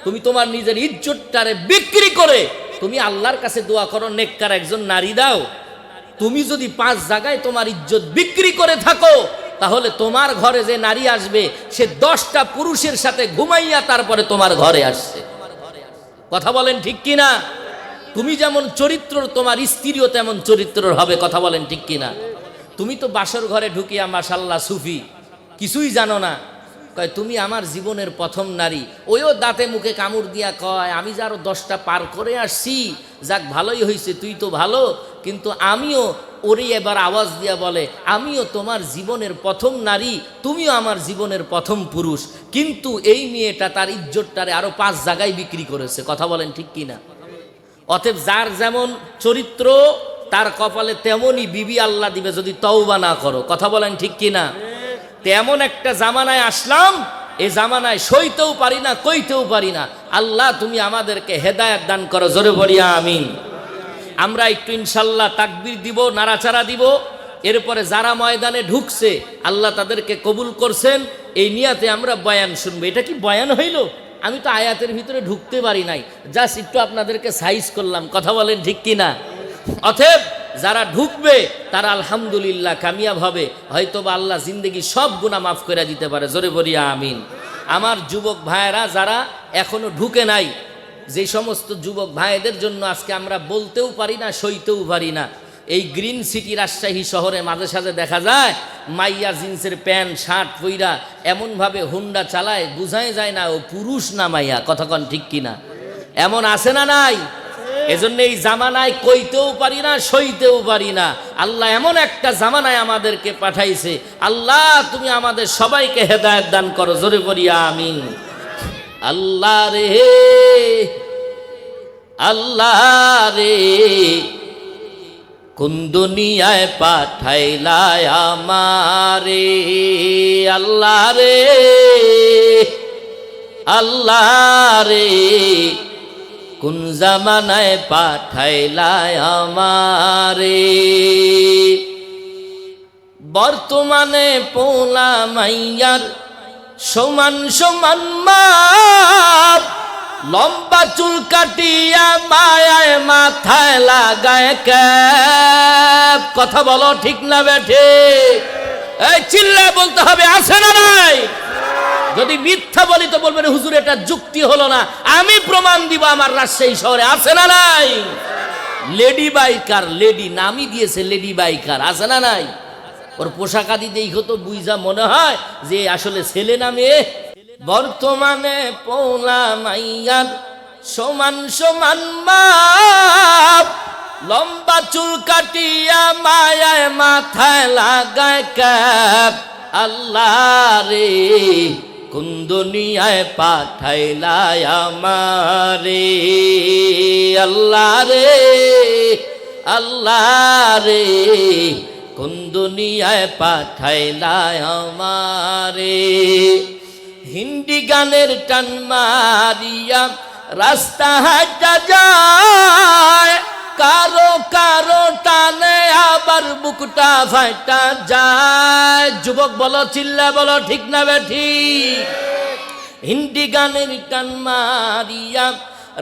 তুমি তোমার নিজের ইজ্জতটারে বিক্রি করে তুমি আল্লাহর কাছে দোয়া করো, নেককার একজন নারী দাও। তুমি যদি 5 জায়গায় তোমার ইজ্জত বিক্রি করে থাকো, তাহলে তোমার ঘরে যে নারী আসবে সে 10টা পুরুষের সাথে ঘুমাইয়া তারপরে তোমার ঘরে আসছে। কথা বলেন ঠিক কিনা? তুমি যেমন চরিত্র, তোমার স্ত্রীও তেমন চরিত্রর হবে। কথা বলেন ঠিক কিনা? তুমি তো বাসর ঘরে ঢুকিয়া মাশাল্লাহ সুফি, কিছুই জানো না, কয় তুমি আমার জীবনের প্রথম নারী। ওইও দাঁতে মুখে কামড় দিয়া কয় আমি যে আরো 10টা পার করে আসছি, যাক ভালোই হয়েছে, তুই তো ভালো, কিন্তু আমিও ওরই এবার আওয়াজ দিয়া বলে, আমিও তোমার জীবনের প্রথম নারী, তুমিও আমার জীবনের প্রথম পুরুষ। কিন্তু এই মেয়েটা তার ইজ্জতটারে আরো 5 জায়গায় বিক্রি করেছে। কথা বলেন ঠিক কিনা? অতএব যার যেমন চরিত্র তার কপালে তেমনই বিবি আল্লাহ দিবে যদি তওবা না করো। কথা বলেন ঠিক কিনা? তেমন একটা জামানায় আসলাম, এই জামানায় সইতেও পারি না, কইতেও পারি না। আল্লাহ তুমি আমাদেরকে হেদায়েত দান করো, জোরে বলি আমিন। আমরা একটু ইনশাল্লাহ তাকবীর দিব, নাড়াচাড়া দিব। এরপরে যারা ময়দানে ঢুকছে আল্লাহ তাদেরকে কবুল করছেন, এই নিয়াতে আমরা বয়ান শুনবো। এটা কি বয়ান হইল? আমি তো আয়াতের ভিতরে ঢুকতে পারি নাই, জাস্ট একটু আপনাদেরকে সাইজ করলাম। কথা বলেন ঠিক কিনা? অতএব যারা ঢুকবে তারা আলহামদুলিল্লাহ কামিয়াব হবে, হয়তোবা আল্লাহ জিন্দেগি সব গুনাহ মাফ করে দিতে পারে, জোরে বলি আমিন। আমার যুবক ভাইয়েরা যারা এখনো ঢুকে নাই, যে সমস্ত যুবক ভাইদের জন্য আজকে আমরা বলতেও পারি না, সইতেও পারি না। এই গ্রিন সিটি রাজশাহী শহরে মাঝে সাঝে দেখা যায় মাইয়া জিন্সের প্যান্ট শার্ট পইরা এমনভাবে হুন্ডা চালায়, বুঝাই যায় না ও পুরুষ না মাইয়া। কথা কন ঠিক কিনা? এমন আছে না নাই? এজন্য এই জামানায় কইতেও পারি না, সইতেও পারি না। আল্লাহ এমন একটা জামানায় আমাদেরকে পাঠাইছে। আল্লাহ তুমি আমাদের সবাইকে হেদায়েত দান করো, জোরে বলি আমিন। আল্লাহ রে, আল্লাহ রে, কোন দুনিয়ায় পাঠাইলা আমারে। আল্লাহ রে, আল্লাহ রে, কোন জামানায় পাঠাইলা আমারে। বর্তমানে পোলা মাইয়ার সমান সমান মাপ, লম্বা চুল কাটিয়া মায়ায় মাথায় লাগায় ক্যাপ। কথা বলো ঠিক না বেঠে? এই চিল্লায় বলতে হবে, আছে না নাই? যদি মিথ্যা বলি তো বলবেন হুজুর এটা যুক্তি হলো না। আমি প্রমাণ দিব আমার রাজশাহী শহরে আছে না নাই? লেডি বাইকার, লেডি নামই দিয়েছে লেডি বাইকার, আছে না নাই? ওর পোশাক আদি দেখো তো বুঝা মনে হয় যে আসলে ছেলে না মেয়ে। বর্তমানে পোলা মাইয়ার সমান সমান মাপ, লম্বা চুল কাটিয়া মায়ায় মাথায় লাগায় ক্যাপ। আল্লাহ রে, কোন দুনিয়ায় পাঠাইলা আমারে। আল্লাহ রে, আল্লাহ রে, কোন দুনিয়ায় পাঠাইলা আমারে। হিন্দি গানের টান মারিয়া রাস্তা হাঁটা যায়, কারো কারো টানে আবার বুকটা ফাটা যায়। যুবক বলো, চিল্লা বলো ঠিক না বেঠিক? হিন্দি গানের টান মারিয়া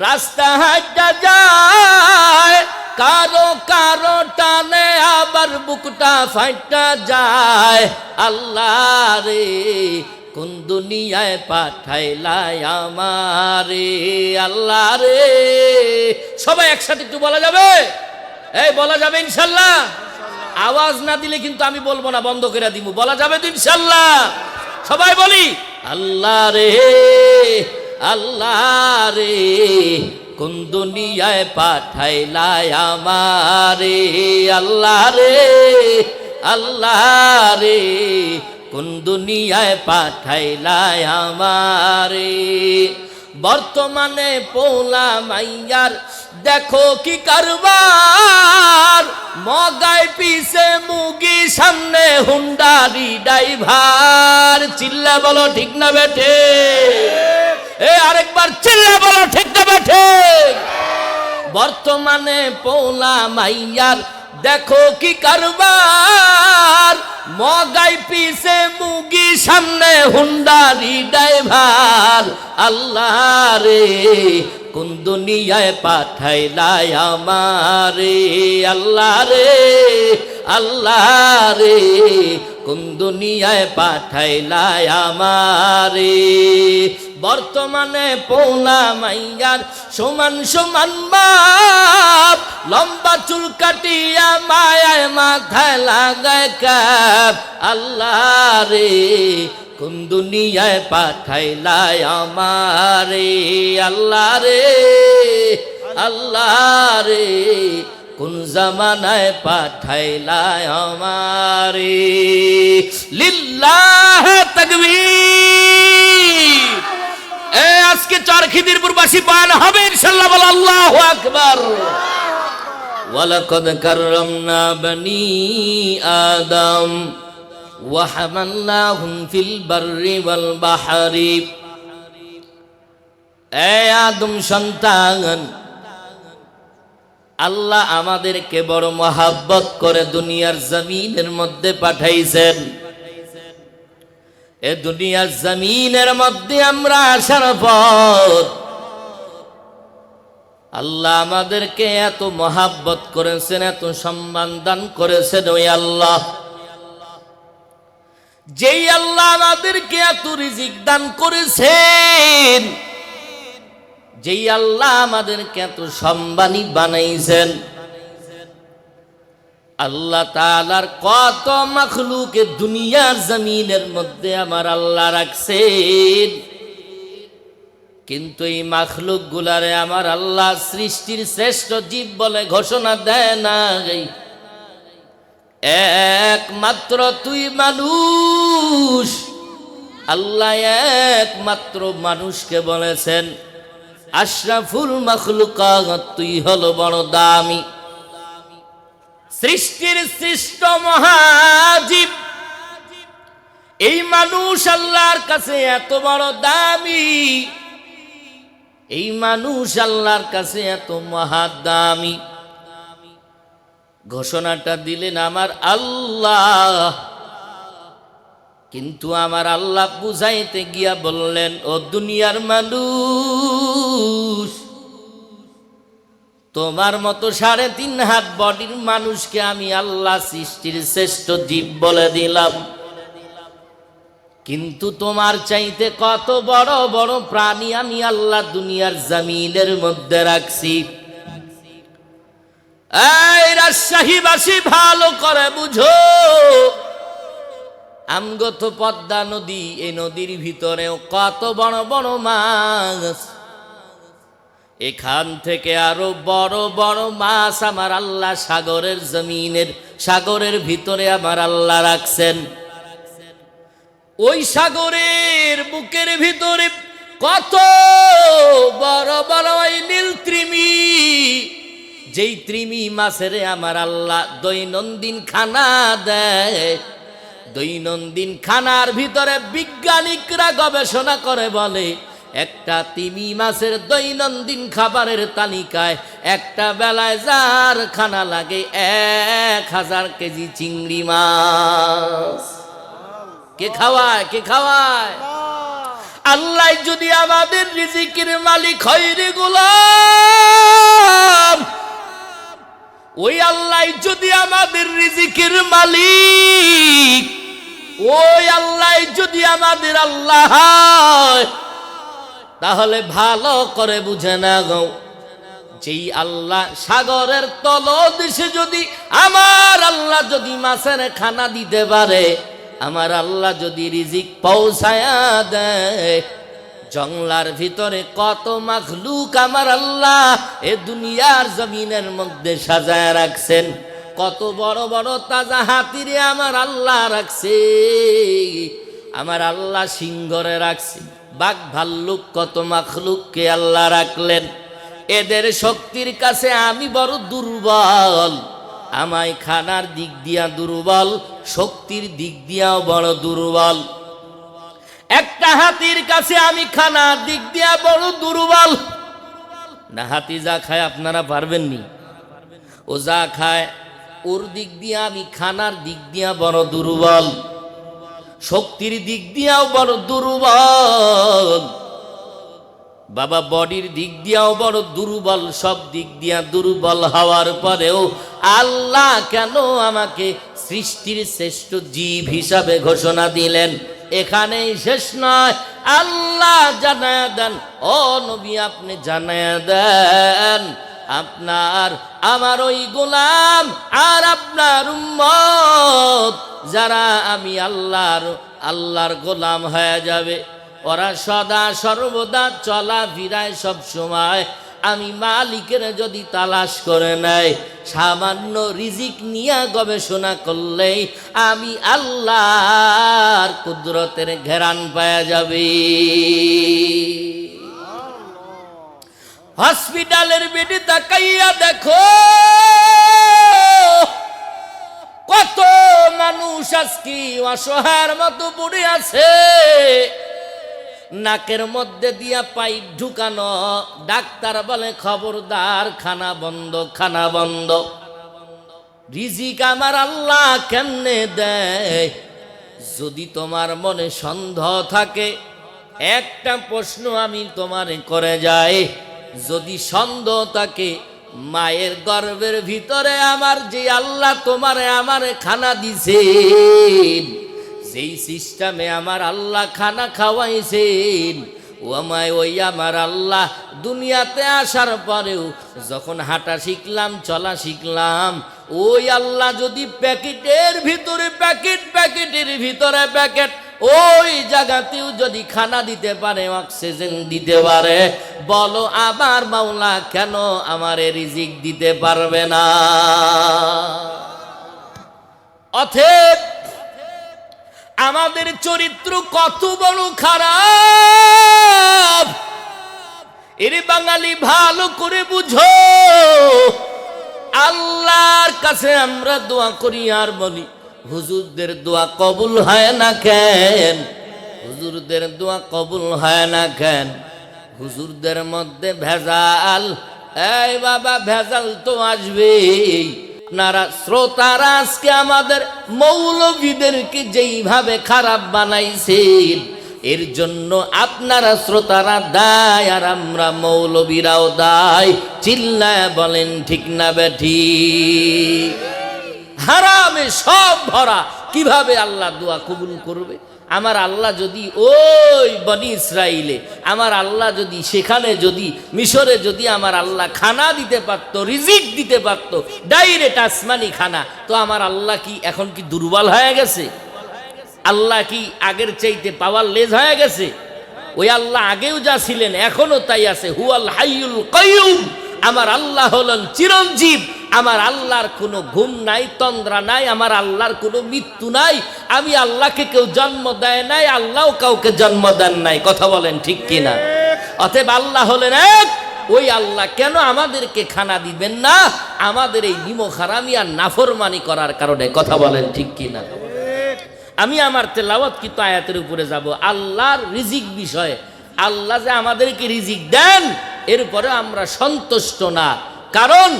রাস্তা হাঁটা যায়, কারো কারো টানে আবার বুকটা ফাটা যায়। আল্লাহ রে, কোন দুনিয়ায় পাঠাইলা আমারে। আল্লাহ রে, সবাই একসাথে একটু বলা যাবে? এই বলা যাবে ইনশাল্লাহ? আওয়াজ না দিলে কিন্তু আমি বলবো না, বন্ধ করে দিব। বলা যাবে তো ইনশাল্লাহ? সবাই বলি, আল্লাহ রে, আল্লাহ রে, কোন দুনিয়ায় পাঠাইলা আমারে। আল্লাহ রে, আল্লাহ রে, কোন দুনিয়ায় পাঠাইলা আমারে। বর্তমানে পোলা মাইয়ার দেখো কি কারবার, মগাই পিছে মুগি সামনে হুন্ডারি ড্রাইভার। চিল্লা বলো ঠিক না বেঠে? আরেকবার চিল্লা বলো ঠিক না বেঠে? বর্তমানে পোলা মাইয়ার দেখো কি কারবার, মগাই পিছে মুগি সামনে হুন্ডারি ড্রাইভার। আল্লাহ রে, কোন দুনিয়ায় পাঠাইলা আমারে। আল্লাহ রে, আল্লাহ রে, কোন দুনিয়ায় পাঠাইলা আমারে। বর্তমানে পোলা মাইয়ার সমান সমান মাপ, লম্বা চুল কাটিয়া মায়ায় মাথায় লাগায় ক্যাপ। আল্লাহ রে, কোন দুনিয়ায় পাঠাইলা আমারে। আল্লাহ রে, আল্লাহ রে, কোন জামানায় পাঠাইলায় আমারে লিল্লাহ তাকবীর। আজকে চরখিদিরপুরবাসী পান হবে ইনশাআল্লাহ, বল আল্লাহু আকবার। ওয়ালাকাদ কাররামনা বনি আদম ওয়া হামালনাহুম ফিল বাররি ওয়াল বাহরি। আদম সন্তান, আল্লাহ আমাদেরকে বড় মহাব্বত করে দুনিয়ার জমিনের মধ্যে পাঠাইছেন। এ দুনিয়ার জমিনের মধ্যে আমরা আসার পর আল্লাহ আমাদেরকে এত মহাব্বত করেছেন, এত সম্মান দান করেছেন। ওই আল্লাহ, যেই আল্লাহ আমাদেরকে এত রিজিক দান করেছেন, যেই আল্লাহ আমাদেরকে এত সম্মানী বানাইছেন, আল্লাহ তাআলার কত মাখলুক দুনিয়ার জমিনের মধ্যে আমার আল্লাহ রাখছেন। কিন্তু এই মাখলুক গুলারে আমার আল্লাহ সৃষ্টির শ্রেষ্ঠ জীব বলে ঘোষণা দেয় না। একমাত্র তুই মানুষ, আল্লাহ একমাত্র মানুষকে বলেছেন আশরাফুল মাখলুকাত, তুই হলো বড় দামি। সৃষ্টির সৃষ্ট মহাজীব এই মানুষ আল্লাহর কাছে এত বড় দামি, এই মানুষ আল্লাহর কাছে এত মহাদামি। ঘোষণাটা দিলেন আমার আল্লাহ, কিন্তু আমার আল্লাহ বুঝাইতে গিয়া বললেন, ও দুনিয়ার মানুষ, তোমার মতো 3.5 হাত বডির মানুষকে আমি আল্লাহ সৃষ্টির শ্রেষ্ঠ জীব বলে দিলাম, কিন্তু তোমার চাইতে কত বড় বড় প্রাণী আমি আল্লাহ দুনিয়ার জমিনের মধ্যে রাখছি। এই রাজশাহীবাসী ভালো করে বুঝো, আমগত পদ্মা নদী, এই নদীর ভিতরেও কত বড় বড় মাছ, এখান থেকে আরো বড় বড় মাছ আমার আল্লাহ সাগরের জমিনের, সাগরের ভিতরে আমার আল্লাহ রাখছেন। ওই সাগরের বুকের ভিতরে কত বড় বড় ওই নীল তৃমি, যেই তৃমি মাছের আমার আল্লাহ দৈনন্দিন খানা দেয়। দৈনন্দিন খানার ভিতরে বিজ্ঞানিকরা গবেষণা করে বলে, একটা তিমি মাছের দৈনন্দিন খাবারের তালিকায় একটা বেলায় যার খানা লাগে 1000 কেজি চিংড়ি মাছ। কে খাওয়ায়? কে খাওয়ায়? আল্লাহ যদি আমাদের রিজিকের মালিক হয় রে গোলাম, ওই আল্লাহ যদি আমাদের রিজিকের মালিক, ওই আল্লাহ যদি আমাদের আল্লাহ হয়, তাহলে ভালো করে বুঝে না গো, যেই আল্লাহ সাগরের তলদেশে যদি আমার আল্লাহ যদি মাছের খানা দিতে পারে, আমার আল্লাহ যদি রিজিক পৌঁছায়া দেয়, জংলার ভিতরে কত মাখলুক আমার আল্লাহ এ দুনিয়ার জমিনের মধ্যে সাজায় রাখছেন। কত বড় বড় তাজা হাতিরে আমার আল্লাহ রাখছে, আমার আল্লাহ সিংহরে রাখছে। বাঘ ভাল্লুক কত মাখলুককে আল্লাহ রাখলেন। এদের শক্তির কাছে আমি বড় দুর্বল, আমায় খানার দিক দিয়া দুর্বল, শক্তির দিক দিয়াও বড় দুর্বল। একটা হাতির কাছে আমি খানার দিক দিয়া বড় দুর্বল না। হাতি যা খায় আপনারা পারবেননি, ও যা খায় ওর দিক দিয়া আমি খানার দিক দিয়া বড় দুর্বল, শক্তির দিক দিয়াও বড় দুর্বল, বাবা বডির দিক দিয়াও বড় দুর্বল। সব দিক দিয়া দুর্বল হওয়ার পরেও আল্লাহ কেন আমাকে সৃষ্টির শ্রেষ্ঠ জীব হিসাবে ঘোষণা দিলেন? এখানেই শেষ নয়, আল্লাহ জানায়া দেন, ও নবী আপনি জানায়া দেন, আপনার আমার ওই গোলাম আর আপনার উম্মত যারা আমি আল্লাহর গোলাম হয়ে যাবে, ওরা সদা সর্বদা চলা ফিরায় সব সময় আমি মালিকের যদি তালাশ করে নেয়, সামান্য রিজিক নিয়ে গবেষণা করলেই আমি আল্লাহর কুদরতের ঘেরান পাওয়া যাবে। হসপিটালের বেডে তাকাইয়া দেখো কত মানুষ আজকে অসহায়ের মতো পড়ে আছে, নাকের মধ্যে দিয়া পাইপ ঢুকানো, ডাক্তার বলে খবরদার খানা বন্ধ, খানা বন্ধ। রিজিক আমার আল্লাহ কেমনে দেয়? যদি তোমার মনে সন্দেহ থাকে, একটা প্রশ্ন আমি তোমারে করে যাই, যদি সন্দেহ থাকে মায়ের গর্ভের ভিতরে আমার যে আল্লাহ তোমারে আমারে খানা দিছেন, যেই সিস্টেমে আমার আল্লাহ খানা খাওয়াইছেন, ও আমায় ওই আমার আল্লাহ দুনিয়াতে আসার পরেও যখন হাঁটা শিখলাম, চলা শিখলাম, ওই আল্লাহ যদি প্যাকেটের ভিতরে প্যাকেট, প্যাকেটের ভিতরে প্যাকেট, ওই জায়গাতেও যদি খানা দিতে পারে, অক্সিজেন দিতে পারে, বলো আমার মাওলা কেন আমারে রিজিক দিতে পারবে না? অতএব আমাদের চরিত্র কত বড় খারাপ, এর বাঙালি ভালো করে বুঝো। আল্লাহর কাছে আমরা দোয়া করি আর বলি, হুজুরদের দোয়া কবুল হয় না কেন? হুজুরদের দোয়া কবুল হয় না কেন? হুজুরদের মধ্যে ভেজাল। এই বাবা, ভেজাল তো আসবেই। আপনারা শ্রোতারা আজকে আমাদের মৌলবীদেরকে যেইভাবে খারাপ বানাইছেন, এর জন্য আপনারা শ্রোতারা দায় আর আমরা মৌলবীরাও দায়। চিল্লায় বলেন ঠিক না বেঠিক? হারামে সব ভরা, কিভাবে আল্লাহ দোয়া কবুল করবে? আমার আল্লাহ যদি ওই বনি ইসরাইলে, আমার আল্লাহ যদি সেখানে, যদি মিশরে যদি আমার আল্লাহ খানা দিতে পারতো, রিজিক দিতে পারতো, ডাইরেক্ট আসমানি খানা, তো আমার আল্লাহ কি এখন কি দুর্বল হয়ে গেছে? আল্লাহ কি আগের চাইতে পাওয়ার লেজ হয়ে গেছে? ওই আল্লাহ আগেও যা ছিলেন এখনো তাই আছে। হুয়াল হাইয়ুল কাইয়ুম, আমার আল্লাহ হলেন চিরঞ্জীব। আমার আল্লাহর কোনো ঘুম নাই, তন্দ্রা নাই, আমার আল্লাহর কোনো মৃত্যু নাই। আমি আল্লাহকে কেউ জন্ম দেয় নাই, আল্লাহও কাউকে জন্ম দেন নাই। কথা বলেন ঠিক কিনা? অতএব আল্লাহ হলেন এক। ওই আল্লাহ কেন আমাদেরকে খানা দিবেন না? আমাদের এই নিমখ হারামি আর নাফরমানি করার কারণে। কথা বলেন ঠিক কিনা? আমি আমার তেলাওয়াত কিন্তু আয়াতের উপরে যাব, আল্লাহর রিজিক বিষয়ে। আল্লাহ যে আমাদেরকে রিজিক দেন, এরপরে আমরা সন্তুষ্ট না, কারণ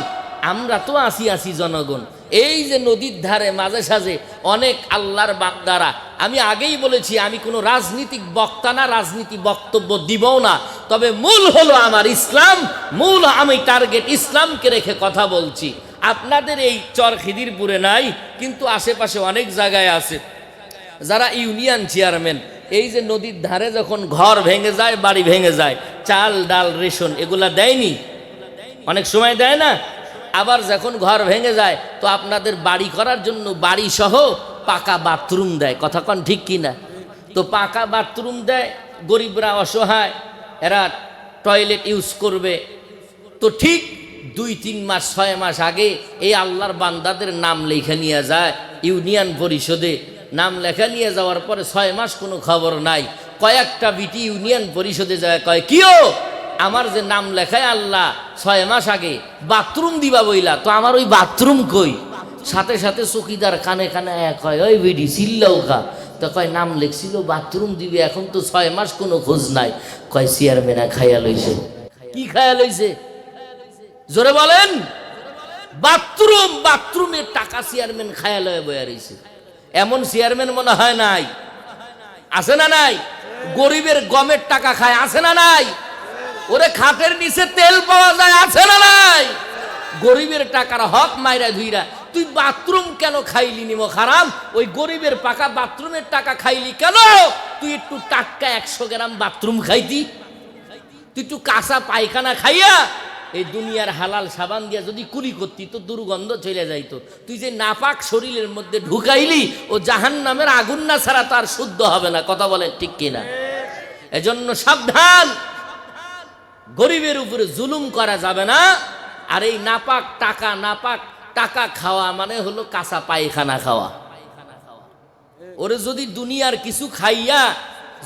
আমরা তো আসি জনগণ। এই যে নদীর ধারে মাঝে সাঝে অনেক আল্লাহর বান্দারা, আমি আগেই বলেছি আমি কোনো রাজনীতিক বক্তা না, রাজনীতি বক্তব্য দিবও না, তবে মূল হলো আমার ইসলাম, মূল আমি টার্গেট ইসলামকে রেখে কথা বলছি। আপনাদের এই চর খিদিরপুরে নাই, কিন্তু আশেপাশে অনেক জায়গায় আছে যারা ইউনিয়ন চেয়ারম্যান, এই যে নদীর ধারে যখন ঘর ভেঙে যায়, বাড়ি ভেঙে যায়, চাল ডাল রেশন এগুলা দেয়নি? অনেক সময় দেয় না? আবার যখন ঘর ভেঙে যায় তো আপনাদের বাড়ি করার জন্য বাড়ি সহ পাকা বাথরুম দেয়। কথা কন ঠিক কিনা? তো পাকা বাথরুম দেয়, গরিবরা অসহায়, এরা টয়লেট ইউজ করবে। তো ঠিক 2-3 মাস 6 মাস আগে এই আল্লাহর বান্দাদের নাম লেখা নিয়ে যায় ইউনিয়ন পরিষদে। নাম লেখা নিয়ে যাওয়ার পরে 6 মাস কোনো খবর নাই। কয়েকটা বিটি ইউনিয়ন পরিষদে যায়, কয় কিও আমার যে নাম লেখায় আল্লাহ 6 মাস আগে বাথরুম দিবা বইলা, তো আমার ওই বাথরুম কই? সাথে সাথে চকিদার কানে কানে কয়, ওই বিডি চিল্লাও খা। তো কয় নাম লেখছিল বাথরুম দিবে, এখন তো 6 মাস কোনো খোঁজ নাই। কয় চেয়ারম্যানে খাইয়া লইছে। কি খাইয়া লইছে? জোরে বলেন। বাথরুম, বাথরুমের টাকা চেয়ারম্যান খাইয়া লয়ে বয়া রইছে। এমন চেয়ারম্যান মনে হয় নাই? আছে না নাই? গরিবের গমের টাকা খায়, আছে না নাই? ওরে খাটের নিচে তেল পাওয়া যায়, আছে না নাই? গরিবের টাকার হক মাইরা ধুইরা তুই বাথরুম কেন খাইলি? নিমো হারাম, ওই গরিবের পাকা বাথরুমের টাকা খাইলি কেন? তুই একটু টাটকা 100 গ্রাম বাথরুম খাইতি, তুই একটু কাঁচা পায়খানা খাইয়া এই দুনিয়ার হালাল সাবান দিয়া যদি কুলি করতি তো দুর্গন্ধ চলে যাইতো। তুই যে নাপাক শরীরের মধ্যে ঢুকাইলি, ও জাহান্নামের আগুন না ছাড়া তার শুদ্ধ হবে না। কথা বলে ঠিক কিনা? এজন্য সাবধান। গরিবের উপরে জুলুম করা যাবে না। আর এই নাপাক টাকা খাওয়া মানে হলো কাঁচা পায়খানা খাওয়া। ওরে যদি দুনিয়ার কিছু খাইয়া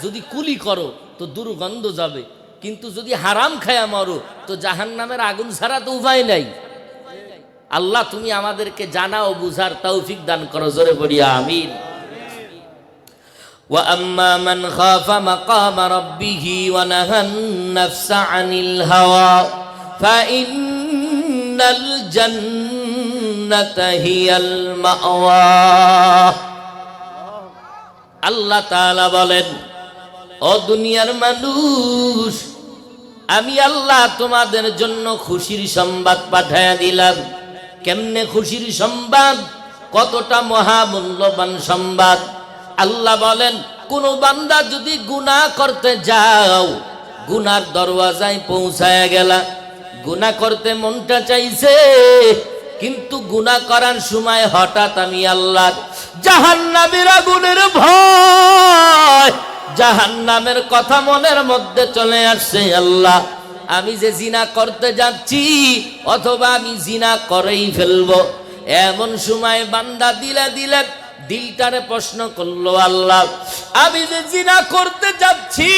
যদি কুলি করো তো দুর্গন্ধ যাবে, কিন্তু যদি হারাম খায়া মরো তো জাহান্নামের আগুন ছাড়া তো উপায় নাই। আল্লাহ তুমি আমাদেরকে জানা ও বুঝার তৌফিক দান করো, জোরে বলি আমিন। وَأَمَّا مَنْ خَافَ مَقَامَ رَبِّهِ وَنَهَى النَّفْسَ عَنِ الْهَوَى فَإِنَّ الْجَنَّةَ هِيَ الْمَأْوَى। আল্লাহ তাআলা বলেন, ও দুনিয়ার মানুষ, আমি আল্লাহ তোমাদের জন্য খুশির সংবাদ পাঠায়া দিলাম। কেমনে খুশির সংবাদ? কতটা মহামূল্যবান সংবাদ। আল্লাহ বলেন, কোন বান্দা যদি গুনাহ করতে যাও, গুনার দরওয়াজায় পৌঁছায়া গেলা, গুনাহ করতে মনটা চাইছে, কিন্তু গুনাহ করার সময় হঠাৎ আমি আল্লাহ জাহান্নামের আগুনের ভয়, জাহান্নামের কথা মনের মধ্যে চলে আসছে। আল্লাহ, আমি যে জিনা করতে যাচ্ছি অথবা আমি জিনা করেই ফেলবো। এমন সময় বান্দা দিলে দিলটারে প্রশ্ন করলো, আল্লাহ আমি যে জিনা করতে যাচ্ছি,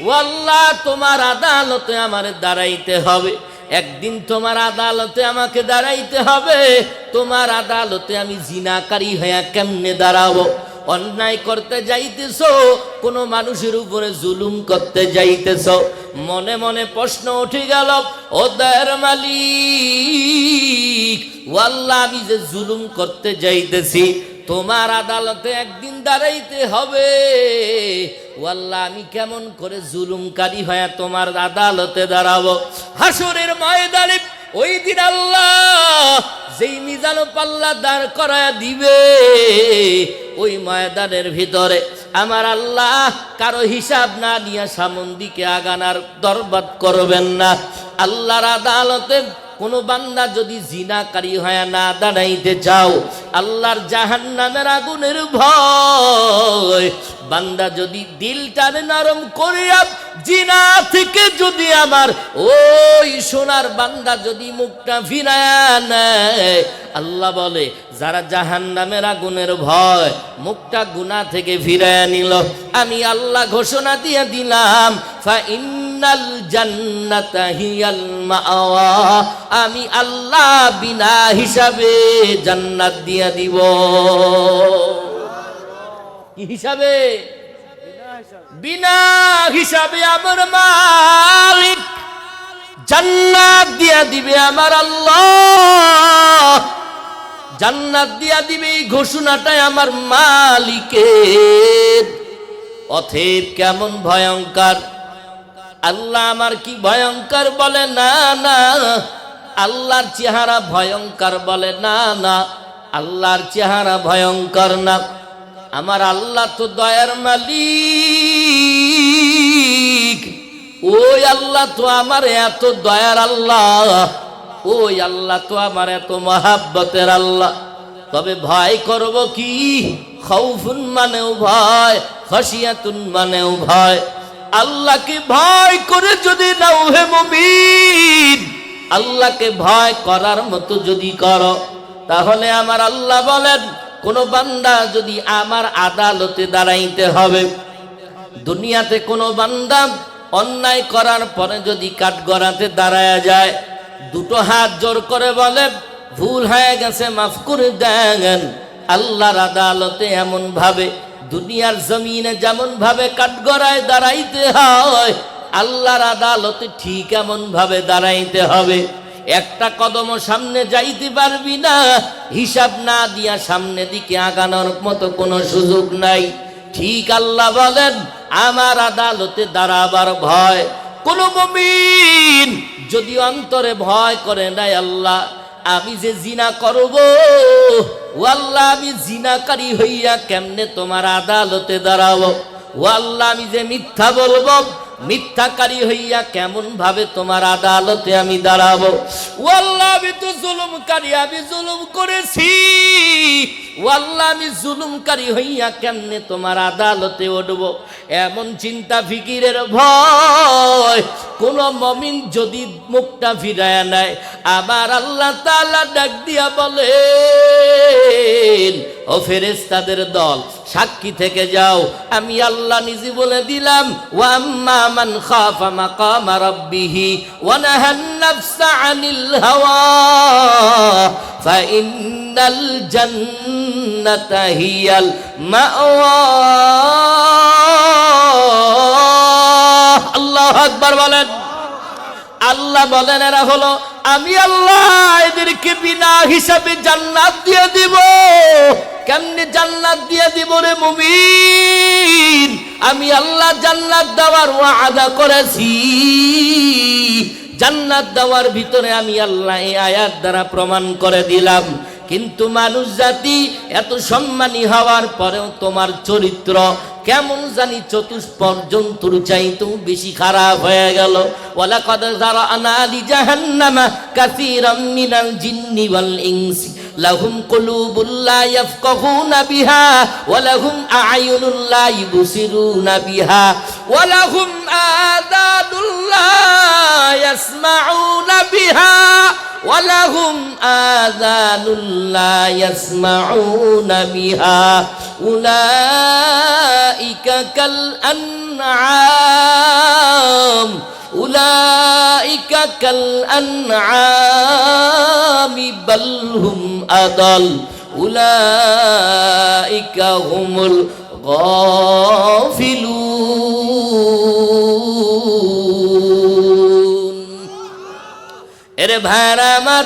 ও আল্লাহ তোমার আদালতে আমার দাঁড়াইতে হবে, একদিন তোমার আদালতে আমাকে দাঁড়াইতে হবে। তোমার আদালতে আমি জিনাকারী হয়ে কেমনে দাঁড়াবো? অন্যায় করতে যাইতেছো, কোন মানুষের উপরে জুলুম করতে যাইতেছো, মনে মনে প্রশ্ন উঠে গেল, ও দয়ার মালিক, ও আল্লাহ আমি যে জুলুম করতে যাইতেছি, তোমার আদালতে একদিন দাঁড়াইতে হবে। ও আল্লাহ আমি কেমন করে জুলুমকারী হয়ে তোমার আদালতে দাঁড়াবো? হাসরের ময়দানে ওই দিন আল্লাহ যেই মিজান পাল্লা দাঁড় করায় দিবে, ওই ময়দানের ভিতরে আমার আল্লাহ কারো হিসাব না নিয়ে সামন দিকে আগানার দরবাদ করবেন না। আল্লাহর আদালতে কোন বান্দা যদি জিনাকারী হয়ে না দাঁড়াইতে চাও, আল্লাহর জাহান্নামের আগুনের ভয়, বান্দা যদি দিলটারে নরম করিয়া জিনা থেকে যদি আমার ওই সোনার বান্দা যদি মুখটা ফিরায়া নেয়, আল্লাহ বলে যারা জাহান্নামের আগুনের ভয় মুখটা গুনাহ থেকে ফিরায়া নিল, আমি আল্লাহ ঘোষণা দিয়ে দিলাম, ফাইন্নাল জান্নাতা হিয়াল মাআওয়া, আমি আল্লাহ বিনা হিসাবে জান্নাত দিয়া দিব। কি হিসাবে? বিনা হিসাবে আমার মালিক জান্নাত দিয়া দিবে। আমার আল্লাহ জান্নাত দিয়া দিবে, এই ঘোষণাটাই আমার মালিকের। অতএব কেমন ভয়ঙ্কর! আল্লাহ আমার কি ভয়ঙ্কর? বলে না না। আল্লাহর চেহারা ভয়ঙ্কর? বলে না না, আল্লাহর চেহারা ভয়ঙ্কর না। আমার আল্লাহ তো দয়ার মালিক, ওই আল্লাহ তো আমার এত দয়ার আল্লাহ, ওই আল্লাহ তো আমার এত মহাব্বতের আল্লাহ। তবে ভয় করব কি? খাউফুন মানেও ভয়, খাশিয়াতুন মানেও ভয়। আল্লাহকে ভয় করে যদি নাও হে মুমিন, আল্লাহকে ভয় করার মতো যদি করো, তাহলে আমার আল্লাহ বলেন, কোন বান্দা যদি আমার আদালতে দাঁড়াইতে হবে, দুনিয়াতে কোন বান্দা অন্যায় করার পরে যদি কাঠগড়াতে দাঁড়ায়া যায়, দুটো হাত জোর করে বলে ভুল হয়ে গেছে, মাফ করে দেন। আল্লাহর আদালতে এমন ভাবে, দুনিয়ার জমিনে যেমন ভাবে কাঠগড়ায় দাঁড়াইতে হয়, আল্লাহর আদালতে ঠিক এমন ভাবে দাঁড়াইতে হবে। একটা কদম সামনে যাইতে পারবি না, হিসাব না দিয়া সামনে দিকে আগানোর মতো কোনো সুযোগ নাই। ঠিক আল্লাহ বলেন, আমার আদালতে দাঁড়াবার ভয় কোন মুমিন যদি অন্তরে ভয় করে নাই, আল্লাহ আমি যে জিনা করব, ও আল্লাহ আমি জিনাকারী হইয়া কেমনে তোমার আদালতে দাঁড়াবো, ও আল্লাহ আমি যে মিথ্যা বলবো, মিথ্যাকারী হইয়া কেমন ভাবে তোমার আদালতে আমি দাঁড়াবো? ও আল্লাহ, আমি তো জুলুমকারী, আমি জুলুম করেছি। ও আল্লাহ, আমি জুলুমকারী হইয়া কেমনে তোমার আদালতে উঠবো? এমন চিন্তা ফিকিরের ভয় কোন মুমিন যদি মুখটা ফিরায় নেয়, আবার আল্লাহ তাআলা ডাক দিয়া বলেন, ও ফেরেশতাদের দল, সাক্ষী থেকে যাও, আমি আল্লাহ নিজে বলে দিলাম, ওয়া আম্মা মান খাফা মাকামা রাব্বিহি ওয়া নাহান নাফসা আনিল হাওয়া ফাইন্নাল জান্নাতা হিয়াল মাওয়া। আল্লাহু আকবার বলেন। আল্লাহ বলেন, এরা হলো আমি আল্লাহ এদেরকে বিনা হিসাবে জান্নাত দিয়ে দিব। কেমনে জান্নাত দিয়ে দিব রে মুমিন? আমি আল্লাহ জান্নাত দেওয়ার ওয়াদা করেছি। জান্নাত দেওয়ার ভিতরে আমি আল্লাহ এই আয়াত দ্বারা প্রমাণ করে দিলাম। কিন্তু মানুষ জাতি এত সম্মানী হওয়ার পরেও তোমার চরিত্র কেমন জানি চতুষ্পদ জন্তুর চাইতেও বেশি খারাপ হয়ে গেল। ওয়ালাকাদ যারানা লিজাহান্নামা কাসীরাম মিনাল জিন্নি ওয়াল ইনসি লাহুম কুলুবুল লা ইয়াফকাহুনা বিহা ওয়া লাহুম আ'য়ুনুল লা ইবসিরুনা বিহা ওয়া লাহুম আযানুল লা ইয়াসমাউনা বিহা ওয়া লাহুম আযানুল লা ইয়াসমাউনা বিহা উলাইকা কাল আনআম উলাইকা কাল আনআমি বাল হুম আদাল উলাইকা হুমুল গাফিলুন। এরে ভাইরা আমার,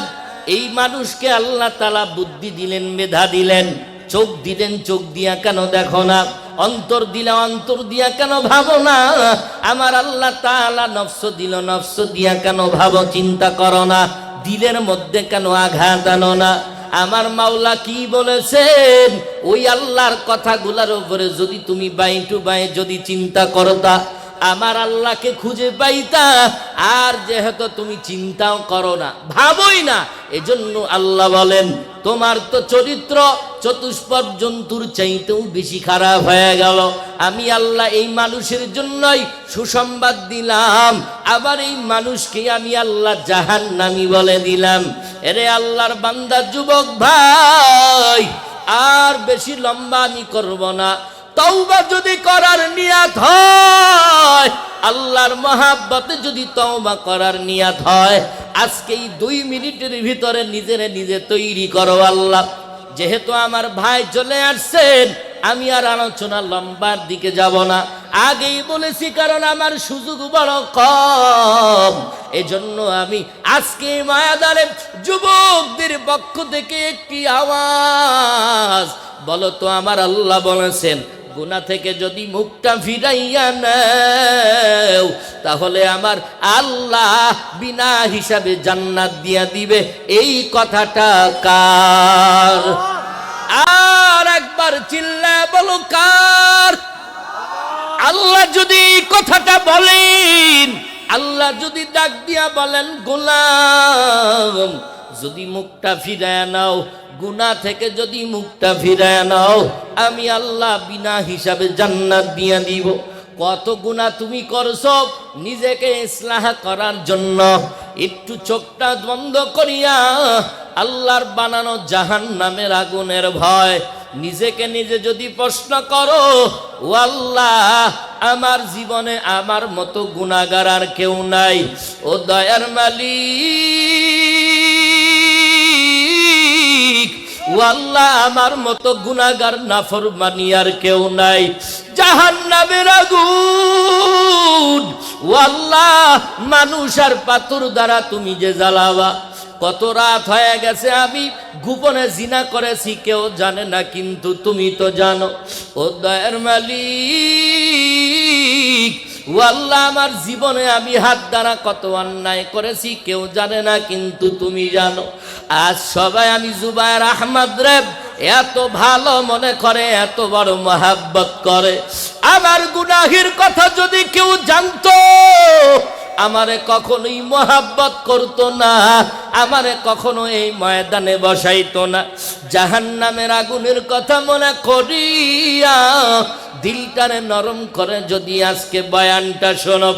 এই মানুষকে আল্লাহ তাআলা বুদ্ধি দিলেন, মেধা দিলেন, চোখ দিলেন, চোখ দিয়া কেন দেখো না? অন্তর দিলে অন্তর দিয়া কেন ভাবো না? আমার আল্লাহ তাআলা নফস দিল, নফস দিয়া কেন ভাবো, চিন্তা করো না? দিলের মধ্যে কেন আঘাত আনো না? আমার মাওলা কি বলেছেন? ওই আল্লাহর কথাগুলোর উপরে যদি তুমি বাই টু বাই যদি চিন্তা করতা, আমার আল্লাহকে খুঁজে পাইতা। আর যেহেতু তুমি চিন্তাও করো না, ভাবোই না, এজন্য আল্লাহ বলেন তোমার তো চরিত্র চতুষ্পদ জন্তুর চাইতেও বেশি খারাপ হয়ে গেল। আমি আল্লাহ এই মানুষের জন্যই সুসংবাদ দিলাম, আবার এই মানুষকে আমি আল্লাহ জাহান্নামী বলে দিলাম। এরে আল্লাহর বান্দা যুবক ভাই, আর বেশি লম্বা আমি করব না। তওবা যদি করার নিয়াত হয়, আল্লাহর মহাব্বতে যদি তওবা করার নিয়াত হয়, আজকে এই 2 মিনিটের ভিতরে নিজেরে নিজে তৈরি করো। আল্লাহ যেহেতু আমার ভাই চলে আসছেন, আমি আর আলোচনা লম্বার দিকে যাব না, আগেই বলেছি, কারণ আমার সুযোগ বড় কম। এজন্য আমি আজকে মায়াদারের যুবকদের পক্ষ থেকে একটি আওয়াজ, বলো তো আমার আল্লাহ বলেছেন গুনাহ থেকে যদি মুখটা ফিরাইয়া নাও, তাহলে আমার আল্লাহ বিনা হিসাবে জান্নাত দিয়া দিবে। এই কথাটা কার? আর একবার চিল্লায় বলো কার? আল্লাহ যদি এই কথাটা বলেন, আল্লাহ যদি ডাক দিয়া বলেন গোলাম যদি মুখটা ফিরায় নাও, গুনাহ থেকে যদি মুখটা ফিরায় নাও, আমি আল্লাহ বিনা হিসাবে জান্নাত দিয়া দিব। কত গুনাহ তুমি করছো নিজেকে ইসলাহ করার জন্য, একটু চোখটা বন্ধ করিয়া আল্লাহর বানানো জাহান্নামের আগুনের ভয় নিজেকে নিজে যদি প্রশ্ন করো, ও আল্লাহ আমার জীবনে আমার মতো গুনাহগার আর কেউ নাই, ও দয়ার মালিক, ও আল্লাহ আমার মতো গুনাহগার নাফরমানি আর কেউ নাই। জাহান্নামের আগুন, ও আল্লাহ মানুষ আর পাথর দ্বারা তুমি যে জ্বালাবা। কত রাত হয়ে গেছে আমি গোপনে জিনা করেছি, কেউ জানে না, কিন্তু তুমি তো জানো। ও দয়ার মালিক, ও আল্লাহ আমার জীবনে আমি হাত দ্বারা কত অন্যায় করেছি, কেউ জানে না, কিন্তু তুমি জানো। আজ সবাই আমি জুবায়ের আহমদ রে এত ভালো মনে করে, এত বড় মহাব্বত করে। আমার গুনাহের কথা যদি কেউ জানতো, আমারে কখনোই মহাব্বত করতো না, আমারে কখনো এই ময়দানে বসাইতো না। জাহান্নামের আগুনের কথা মনে করিয়া দিলটারে নরম করে যদি আজকে বয়ানটা শোনো।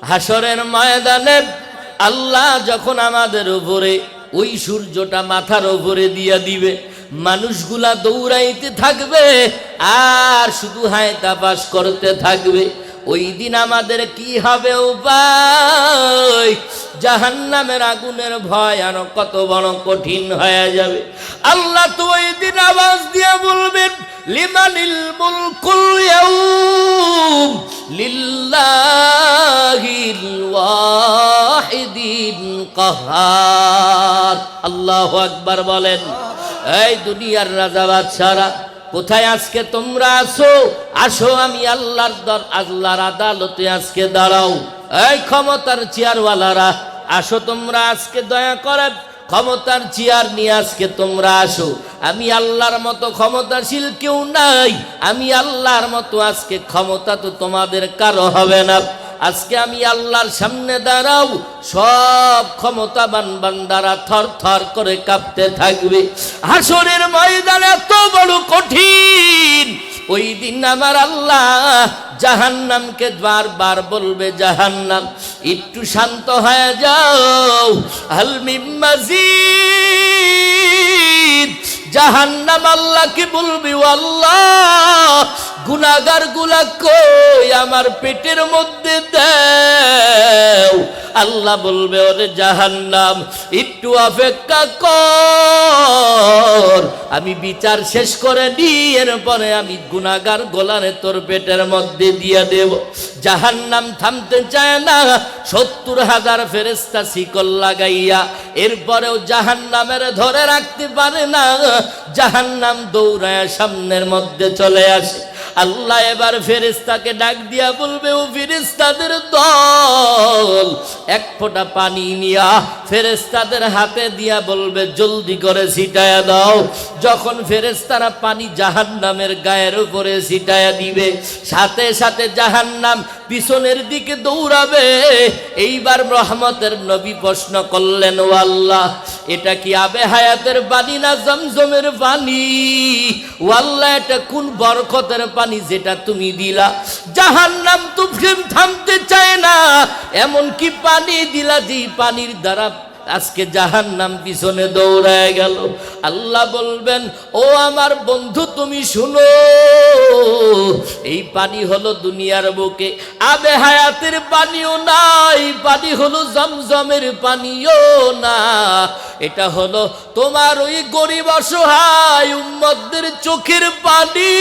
হাসরের ময়দানে আল্লাহ যখন আমাদের উপরে ওই সূর্যটা মাথার উপরে দিয়া দিবে, মানুষগুলা দৌড়াইতে থাকবে আর শুধু হায়তাবাস করতে থাকবে। ওই দিন আমাদের কি হবে উপায়? জাহান্নামের আগুনের ভয় আর কত বড় কঠিন হয়ে যাবে। আল্লাহ তো ওই দিন আওয়াজ দিয়ে বলবেন, লিমানিল মুলকুল ইয়াউম লিল্লাহিল ওয়াহিদিল কাহ্হার। আল্লাহু আকবার বলেন। এই দুনিয়ার রাজা বাদশারা কোথায় আজকে তোমরা আসো? আসো আমি আল্লাহর আদালতে আজকে দাঁড়াও। এই ক্ষমতার চেয়ারওয়ালারা আসো তোমরা আজকে, দয়া করে ক্ষমতার চেয়ার নিয়ে আজকে তোমরা আসো। আমি আল্লাহর মতো ক্ষমতাশীল কেউ নাই, আমি আল্লাহর মতো আজকে ক্ষমতা তো তোমাদের কারো হবে না। আজকে আমি আল্লাহর সামনে দাঁড়াও, সব ক্ষমতাবান বান্দারা থর থর করে কাঁপতে থাকবে। হাসরের ময়দান এত বড় কঠিন, ওই দিন আমার আল্লাহ জাহান্নামকে বারবার বলবে, জাহান্নাম একটু শান্ত হয়ে যাও, হাল মিন মাজিদ। জাহান্নাম আল্লাহকে বলবে, ও আল্লাহ গুনাহগার গুলা কই, আমার পেটের মধ্যে দাও। আল্লাহ বলবে, ওরে জাহান্নাম একটু অপেক্ষা কর, আমি বিচার শেষ করে নি, এরপরে আমি গুনাহগার গোলারে তোর পেটের মধ্যে দিয়ে দেব। জাহান্নাম থামতে চায় না, ৭০,০০০ ফেরেশতা শিকল লাগাইয়া এরপরেও জাহান্নামের ধরে রাখতে পারে না। জাহান্নাম দৌড়ায় সামনের মধ্যে চলে আসে। আল্লাহ এবার ফেরেশতাকে ডাক দিয়া বলবে, ও ফেরেশতাদের দল, এক ফোঁটা পানি নিয়া ফেরেশতাদের হাতে দিয়া বলবে, জলদি করে ছিটায়া দাও। যখন ফেরেশতারা পানি জাহান্নামের গায়ের উপরে ছিটায়া দিবে, সাথে সাথে জাহান্নাম পিছনের দিকে দৌড়াবে। এইবার রহমতের নবী প্রশ্ন করলেন, ও আল্লাহ এটা কি আবে হায়াতের পানি না জমজমের পানি? ও আল্লাহ এটা কোন বরকতের পানি যেটা তুমি দিলা? জাহান্নাম তো থামতে চায় না, এমন কি পানি দিলা যে পানির দ্বারা আজকে জাহান্নাম পিছনে দৌড়ায় গেল। আল্লাহ বলবেন, ও আমার বন্ধু তুমি শুনো, এই পানি হলো দুনিয়ার বুকে আবে হায়াতের পানিও নাই, পানি হলো জমজমের পানিও না, এটা হলো তোমার ওই গরিব অসহায় উম্মতদের চোখের পানি।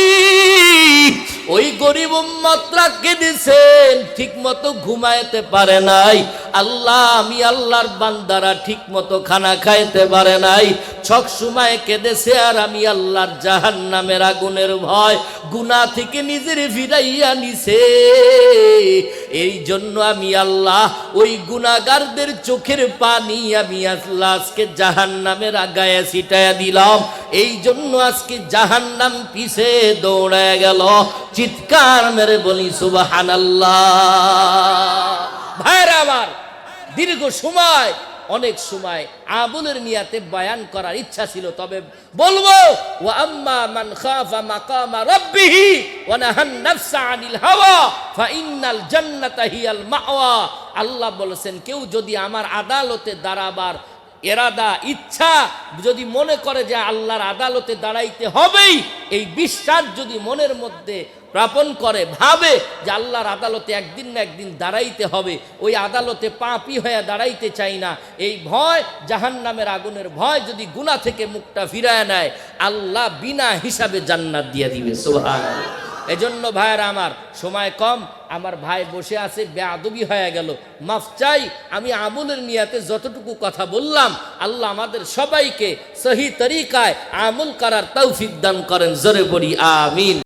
ওই গরিব উম্মতরা কেঁদেছেন, ঠিক মতো ঘুমাইতে পারে নাই। আল্লাহ আমি আল্লাহর বান্দারা ঠিক মতো খানা খাইতে পারে নাই, সব সময় কেঁদেছে। আর আমি আল্লাহর জাহান্নামের আগুনের ভয়, গুনাহ থেকে নিজের ফিরাইয়া নিছে। এই জন্য আমি আল্লাহ ওই গুনাহগারদের চোখের পানি আমি আল্লাহ আজকে জাহান্নামের গায়ে ছিটায়া দিলাম। এই জন্য আজকে জাহান্নাম পিছে দৌড়ায় গেল। চিৎকার মেরে বলি সুবহানাল্লাহ। ভাইরা আমার, দীর্ঘ সময়, অনেক সময় আবুলের নিয়াতে বয়ান করার ইচ্ছা ছিল, তবে বলবো ওয়া আম্মা মান খাফা মাকামা রাব্বিহি ওয়া নাহান নাফসা আনিল হাওয়া ফা ইন্নাল জান্নাতা হিয়াল মাওয়া। আল্লাহ বলেছেন, কেউ যদি আমার আদালতে দাঁড়াবার এরাদা ইচ্ছা যদি মনে করে যে আল্লাহর আদালতে দাঁড়াইতে হবেই, এই বিশ্বাস যদি মনের মধ্যে প্রাপন করে, ভাবে যে আল্লাহর আদালতে একদিন না একদিন দাঁড়াইতে হবে, ওই আদালতে পাপী হয়ে দাঁড়াইতে চাই না, এই ভয়, জাহান্নামের আগুনের ভয় যদি গুনাহ থেকে মুখটা ফিরায় নেয়, আল্লাহ বিনা হিসাবে জান্নাত দিয়ে দিবে। সুবহানাল্লাহ। এজন্য ভাইরা আমার, সময় কম, আমার ভাই বসে আছে, বেয়াদবি হয়ে গেল, মাফ চাই। আমি আমলের নিয়াতে যতটুকু কথা বললাম, আল্লাহ আমাদের সবাইকে সহি তরিকায় আমল করার তৌফিক দান করেন। জোরে পড়ি আমিন।